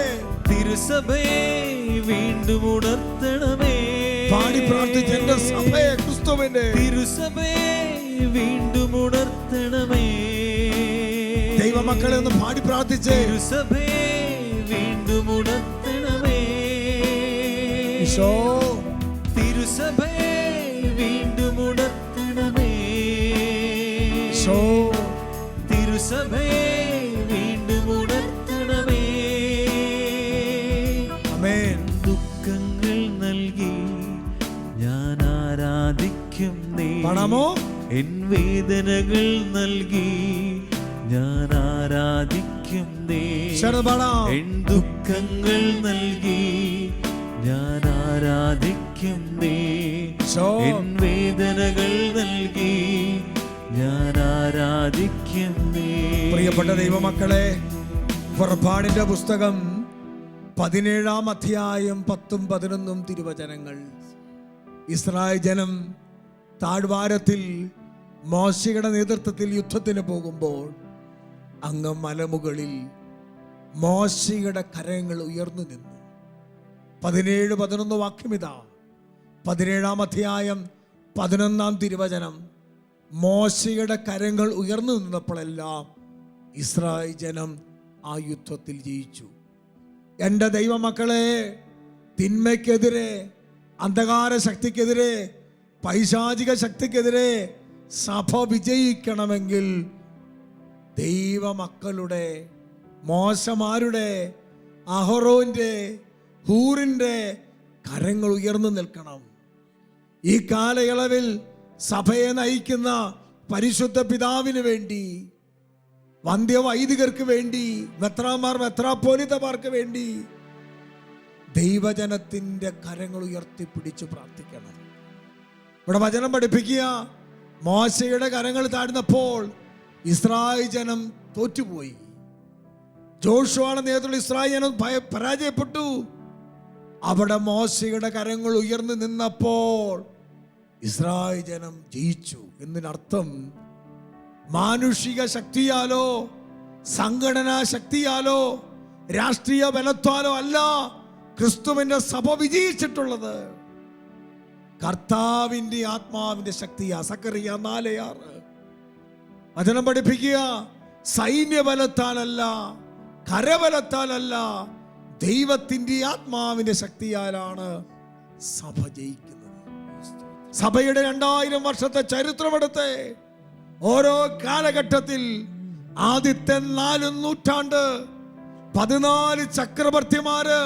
തിരുസഭയെ വീണ്ടും ഉണർത്തണമേ. പാടി പ്രാർത്ഥിച്ച എന്റെ സഭയെ, ക്രിസ്തുവിന്റെ തിരുസഭയെ വീണ്ടും ഉണർത്തണമേ. ദൈവമക്കളെ ഒന്ന് പാടി പ്രാർത്ഥിച്ചേ. തിരുസഭയെ വീണ്ടും ഉണർത്തണമേ. ഈശോ, തിരുസഭയെ വീണ്ടും ഉണർത്തണമേ. ഈശോ, തിരുസഭയെ വീണ്ടും ഉണർത്തണമേ. ആമേൻ. ദുഃഖങ്ങൾ നൽകി ഞാൻ ആരാധിക്കും നീ. പാടാമോ? എൻ വേദനകൾ നൽകി ഞാൻ ആരാധിക്കും നീ. എൻ ദുഃഖങ്ങൾ നൽകി ഞാൻ ആരാധിക്കും നീ. എൻ വേദനകൾ നൽകി ഞാൻ ആരാധിക്കും നീ. പ്രിയപ്പെട്ട ദൈവമക്കളെ, പുറപ്പാടിന്റെ പുസ്തകം 17-ാം അധ്യായം 10-11 തിരുവചനങ്ങൾ. ഇസ്രായേൽ ജനം താഴ്വാരത്തിൽ മോശയുടെ നേതൃത്വത്തിൽ യുദ്ധത്തിന് പോകുമ്പോൾ അങ്ങ് മലമുകളിൽ മോശയുടെ കരങ്ങൾ ഉയർന്നു നിന്നു. 17-11 വാക്യമിതാ. 17-ാം അധ്യായം 11-ാം തിരുവചനം. മോശയുടെ കരങ്ങൾ ഉയർന്നു നിന്നപ്പോഴെല്ലാം ഇസ്രായേൽ ജനം ആ യുദ്ധത്തിൽ ജയിച്ചു. എൻ്റെ ദൈവമക്കളെ, തിന്മയ്ക്കെതിരെ, അന്ധകാര ശക്തിക്കെതിരെ, പൈശാചിക ശക്തിക്കെതിരെ സഭ വിജയിക്കണമെങ്കിൽ ദൈവമക്കളുടെ, മോശമാരുടെ, അഹറോന്റെ, ഹൂറിന്റെ കരങ്ങൾ ഉയർന്നു നിൽക്കണം. ഈ കാലയളവിൽ സഭയെ നയിക്കുന്ന പരിശുദ്ധ പിതാവിന് വേണ്ടി, വന്ധ്യവൈദികർക്ക് വേണ്ടി, മെത്രാമാർ, മെത്രാപ്പോലിത്തമാർക്ക് വേണ്ടി ദൈവജനത്തിൻ്റെ കരങ്ങൾ ഉയർത്തിപ്പിടിച്ച് പ്രാർത്ഥിക്കണം. ഇവിടെ വചനം പഠിപ്പിക്കുക, മോശയുടെ കരങ്ങൾ താഴ്ന്നപ്പോൾ ഇസ്രായേൽ ജനം തോറ്റുപോയി. ജോഷുവയുടെ നേതൃത്വത്തിൽ ഇസ്രായേൽ ജനം പരാജയപ്പെട്ടു. അവിടെ മോശയുടെ കരങ്ങൾ ഉയർന്നു നിന്നപ്പോൾ ഇസ്രായേൽ ജനം ജയിച്ചു. എന്നതിനർത്ഥം മാനുഷിക ശക്തിയാലോ സംഘടനാ ശക്തിയാലോ രാഷ്ട്രീയ ബലത്താലോ അല്ല ക്രിസ്തുവിന്റെ സഭ വിജയിച്ചിട്ടുള്ളത്. കർത്താവിന്റെ ആത്മാവിന്റെ ശക്തിയാ. സക്കറിയ 4:6 വചനം പഠിപ്പിക്കുക, സൈന്യബലത്താലല്ല, കരബലത്താലല്ല, ദൈവത്തിന്റെ ആത്മാവിന്റെ ശക്തിയാലാണ് സഭ ജയിക്കുന്നത്. സഭയുടെ 2000 വർഷത്തെ ചരിത്രമെടുത്ത് ഓരോ കാലഘട്ടത്തിൽ ആദ്യത്തെ 4 നൂറ്റാണ്ട് 14 ചക്രവർത്തിമാര്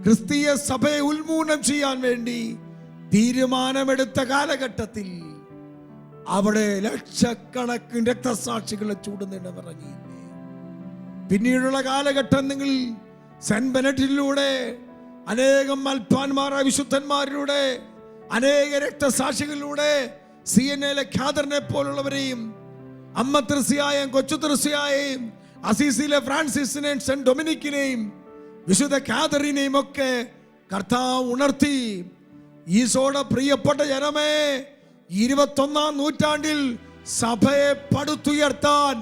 ക്രിസ്തീയ സഭയെ ഉന്മൂലനം ചെയ്യാൻ വേണ്ടി തീരുമാനമെടുത്ത കാലഘട്ടത്തിൽ അവിടെ ലക്ഷക്കണക്കിന് രക്തസാക്ഷികളെ ചൂടുന്നിടമിറങ്ങിയില്ലേ. പിന്നീടുള്ള കാലഘട്ടങ്ങളിൽ സെന്റ് ബെനഡിക്റ്റിലൂടെ അനേകം മൽപ്പാന്മാരായ വിശുദ്ധന്മാരിലൂടെ അനേക രക്തസാക്ഷികളിലൂടെ സിയനയിലെ ഖാദറിനെ പോലുള്ളവരെയും അമ്മ ത്രിസ്യായെയും കൊച്ചു ത്രിസ്യായെയും അസീസിലെ ഫ്രാൻസിസിനെയും സെന്റ് ഡൊമിനിക്കിനെയും വിശുദ്ധ ഖാദറിനെയും ഒക്കെ കർത്താവ് ഉണർത്തി. ഈശോയുടെ പ്രിയപ്പെട്ട ജനമേ, 21-ാം നൂറ്റാണ്ടിൽ സഭയെ പടുത്തുയർത്താൻ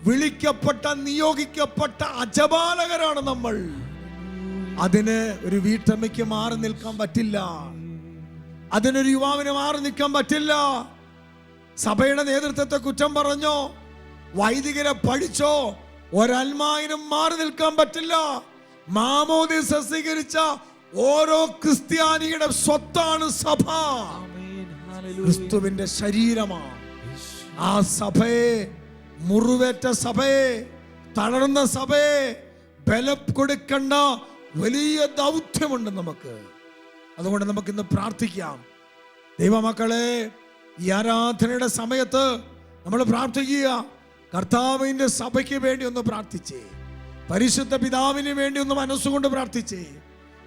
വിളിക്കപ്പെട്ട നിയോഗിക്കപ്പെട്ട അജപാലകരാണ് നമ്മൾ. അതിന് ഒരു വീട്ടമ്മയ്ക്ക് മാറി നിൽക്കാൻ പറ്റില്ല. അതിനൊരു യുവാവിന് മാറി നിൽക്കാൻ പറ്റില്ല. സഭയുടെ നേതൃത്വത്തെ കുറ്റം പറഞ്ഞോ, വൈദികരെ പഠിച്ചോ, ഒരൽമായിനും മാറി നിൽക്കാൻ പറ്റില്ല. മാമോദീസ സ്വീകരിച്ച ഓരോ ക്രിസ്ത്യാനിയുടെ സ്വത്താണ് സഭ. ക്രിസ്തുവിന്റെ ശരീരമാണ്. ആ സഭയെ, മുറിവേറ്റ സഭയെ, തളർന്ന സഭയെ ബലം കൊടുക്കേണ്ട വലിയ ദൗത്യമുണ്ട് നമുക്ക്. അതുകൊണ്ട് നമുക്കിന്ന് പ്രാർത്ഥിക്കാം. ദൈവമക്കളെ, ഈ ആരാധനയുടെ സമയത്ത് നമ്മൾ പ്രാർത്ഥിക്കുക. കർത്താവിന്റെ സഭയ്ക്ക് വേണ്ടി ഒന്ന് പ്രാർത്ഥിച്ചേ. പരിശുദ്ധ പിതാവിന് വേണ്ടി ഒന്ന് മനസ്സുകൊണ്ട് പ്രാർത്ഥിച്ചേ.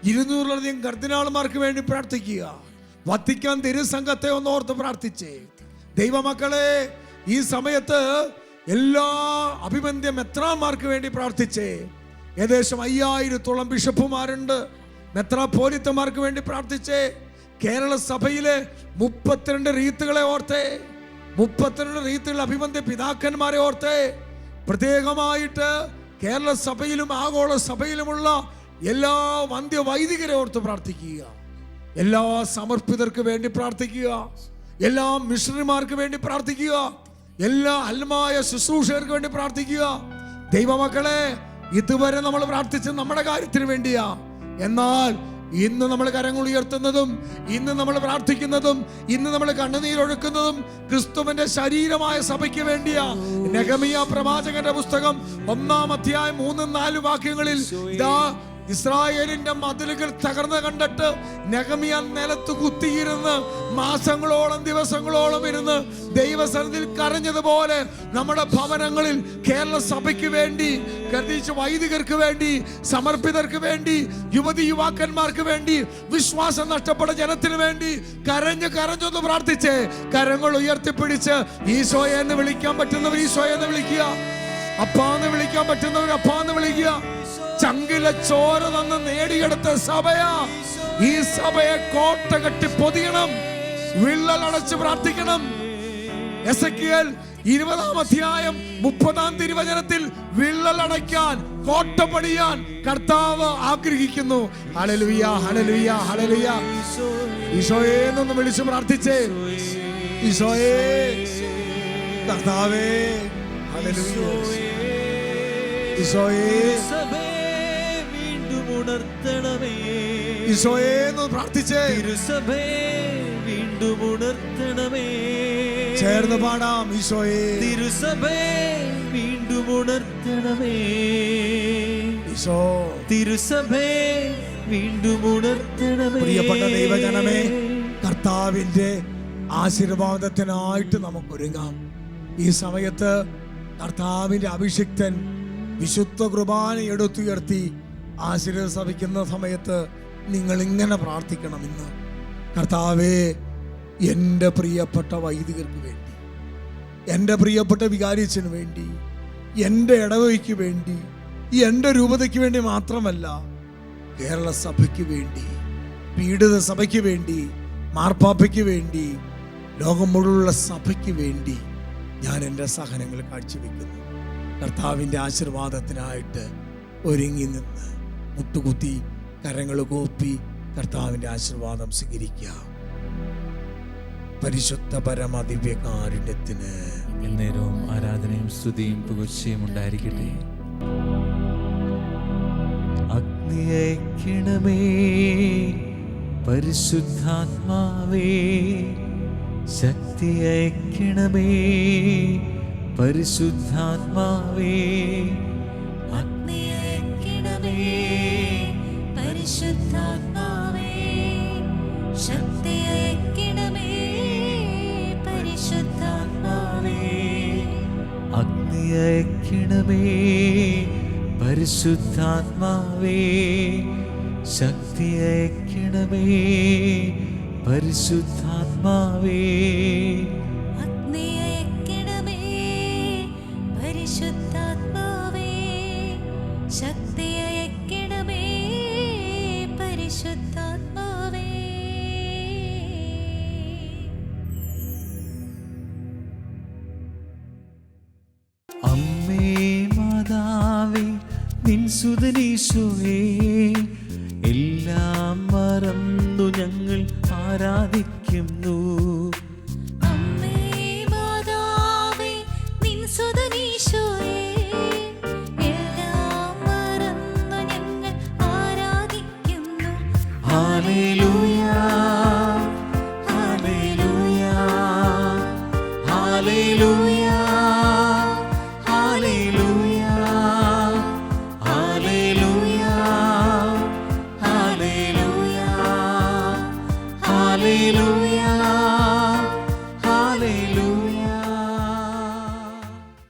200-ലധികം കർദിനാൾമാർക്ക് വേണ്ടി പ്രാർത്ഥിക്കുക. വത്തിക്കാൻ തിരുസംഘത്തെ ഒന്ന് ഓർത്ത് പ്രാർത്ഥിച്ചേ. ദൈവമക്കളെ, ഈ സമയത്ത് എല്ലാ അഭിബന്ധ്യ മെത്രാന്മാർക്ക് വേണ്ടി പ്രാർത്ഥിച്ചേ. ഏകദേശം 5000-ഓളം ബിഷപ്പുമാരുണ്ട്. മെത്രാപ്പോലിത്തമാർക്ക് വേണ്ടി പ്രാർത്ഥിച്ചേ. കേരള സഭയിലെ 32 റീത്തുകളെ ഓർത്തേ. 32 റീത്തുകൾ അഭിബന്ധ്യ പിതാക്കന്മാരെ ഓർത്തേ. പ്രത്യേകമായിട്ട് കേരള സഭയിലും ആഗോള സഭയിലുമുള്ള എല്ലാ വന്ധ്യ വൈദികരെ ഓർത്ത് പ്രാർത്ഥിക്കുക. എല്ലാ സമർപ്പിതർക്ക് വേണ്ടി പ്രാർത്ഥിക്കുക. എല്ലാ മിഷണറിമാർക്ക് വേണ്ടി പ്രാർത്ഥിക്കുക. എല്ലാ ആത്മായ ശുശ്രൂഷകർക്ക് വേണ്ടി പ്രാർത്ഥിക്കുക. ദൈവമക്കളെ, ഇതുവരെ നമ്മൾ പ്രാർത്ഥിച്ചത് നമ്മുടെ കാര്യത്തിന് വേണ്ടിയാ. എന്നാൽ ഇന്ന് നമ്മൾ കരങ്ങൾ ഉയർത്തുന്നതും ഇന്ന് നമ്മൾ പ്രാർത്ഥിക്കുന്നതും ഇന്ന് നമ്മൾ കണ്ണുനീരൊഴുക്കുന്നതും ക്രിസ്തുവിന്റെ ശരീരമായ സഭയ്ക്ക് വേണ്ടിയാ. നെഹെമിയ പ്രവാചകന്റെ പുസ്തകം 1-ാം അധ്യായം 3-4 വാക്യങ്ങളിൽ ഇതാ ഇസ്രായേലിന്റെ മതിലുകൾ തകർന്നു കണ്ടിട്ട് നെഹെമിയ നിലത്ത് കുത്തിയിരുന്ന് മാസങ്ങളോളം ദിവസങ്ങളോളം ഇരുന്ന് ദൈവസന്നിധിയിൽ കരഞ്ഞതുപോലെ നമ്മുടെ ഭവനങ്ങളിൽ കേരള സഭയ്ക്ക് വേണ്ടി, പ്രത്യേകിച്ച് വൈദികർക്ക് വേണ്ടി, സമർപ്പിതർക്ക് വേണ്ടി, യുവതി യുവാക്കന്മാർക്ക് വേണ്ടി, വിശ്വാസം നഷ്ടപ്പെട്ട ജനത്തിന് വേണ്ടി കരഞ്ഞൊന്ന് പ്രാർത്ഥിച്ചേ. കരങ്ങൾ ഉയർത്തിപ്പിടിച്ച് ഈശോയെ എന്ന് വിളിക്കാൻ പറ്റുന്നവർ ഈശോയെ എന്ന് വിളിക്കുക. അപ്പാന്ന് വിളിക്കാൻ പറ്റുന്നവർ അപ്പാന്ന് വിളിക്കുക. ചങ്കിലെ ചോര തന്ന് നേടിയെടുത്ത സഭയാ. ഈ സഭയെ കോട്ട കെട്ടി പൊതിയണം, വിള്ളലടച്ച് പ്രാർത്ഥിക്കണം. എസെക്കിയേൽ 20-ാം അധ്യായം 30-ാം തിരുവചനത്തിൽ വിള്ളലടയ്ക്കാൻ, കോട്ട പണിയാൻ കർത്താവ് ആഗ്രഹിക്കുന്നു. Hallelujah, hallelujah, hallelujah. ഈശോയെ എന്നൊന്ന് വിളിച്ച് പ്രാർത്ഥിച്ചേ. ഈശോയെ, കർത്താവേ, ഹല്ലേലൂയ. ഈശോയെ, ഉണർത്തണമേ. ഈശോയെ എന്ന് പ്രാർത്ഥിച്ചേ. തിരുസഭയെ വീണ്ടും ഉണർത്തണമേ. ചേർന്ന് പാടാം. ഈശോയെ, തിരുസഭയെ വീണ്ടും ഉണർത്തണമേ. ഈശോ, തിരുസഭയെ വീണ്ടും ഉണർത്തണമേ. പ്രിയപ്പെട്ട ദൈവജനമേ, കർത്താവിന്റെ ആശീർവാദത്തിനായിട്ട് നമുക്കൊരുങ്ങാം. ഈ സമയത്ത് കർത്താവിന്റെ അഭിഷിക്തൻ വിശുദ്ധ കുർബാന എടുത്തുയർത്തി ആശീർവദിക്കുന്ന സമയത്ത് നിങ്ങൾ ഇങ്ങനെ പ്രാർത്ഥിക്കണം ഇന്ന്. കർത്താവേ, എൻ്റെ പ്രിയപ്പെട്ട വൈദികർക്ക് വേണ്ടി, എൻ്റെ പ്രിയപ്പെട്ട വികാരിച്ചന് വേണ്ടി, എൻ്റെ ഇടവയ്ക്ക് വേണ്ടി, എൻ്റെ രൂപതയ്ക്ക് വേണ്ടി മാത്രമല്ല, കേരള സഭയ്ക്ക് വേണ്ടി, പീഡിത സഭയ്ക്ക് വേണ്ടി, മാർപ്പാപ്പയ്ക്ക് വേണ്ടി, ലോകം മുഴുവനുള്ള സഭയ്ക്ക് വേണ്ടി ഞാൻ എൻ്റെ സഹനങ്ങൾ കാഴ്ചവെക്കുന്നു. കർത്താവിൻ്റെ ആശീർവാദത്തിനായിട്ട് ഒരുങ്ങി നിന്ന് മുട്ടുകുത്തി കരങ്ങൾ കോപ്പി കർത്താവിൻ്റെ ആശീർവാദം സ്വീകരിക്കുക. പരിശുദ്ധ പരമദിവ്യകാരുണ്യത്തിന് നേരവും ആരാധനയും സ്തുതിയും പുകഴ്ചയും ഉണ്ടായിരിക്കട്ടെ. അഗ്നി അയക്കണമേ പരിശുദ്ധാത്മാവേ, ശക്തി അയക്കണമേ പരിശുദ്ധാത്മാവേ, അഗ്നി അയക്കണമേ പരിശുദ്ധാത്മാവേ, ശക്തി അയക്കണമേ പരിശുദ്ധാത്മാവേ, അഗ്നി അയക്കണമേ പരിശുദ്ധാത്മാവേ, ശക്തി അയക്കണമേ പരിശുദ്ധാത്മാവേ, അഗ്നി അയക്കണമേ പരിശുദ്ധാത്മാവേ, ശക്തി അയക്കണമേ പരിശുദ്ധാത്മാവേ. അമ്മേ മാതാവേ, നിൻ സുതനീശോയേ, എല്ലാം മറന്നു ഞങ്ങൾ ആരാധിക്കുന്നു. അമ്മേ മാതാവേ, നിൻ സുതനീശോയേ, എല്ലാം മറന്നു ഞങ്ങൾ ആരാധിക്കുന്നു. ഹല്ലേലൂയ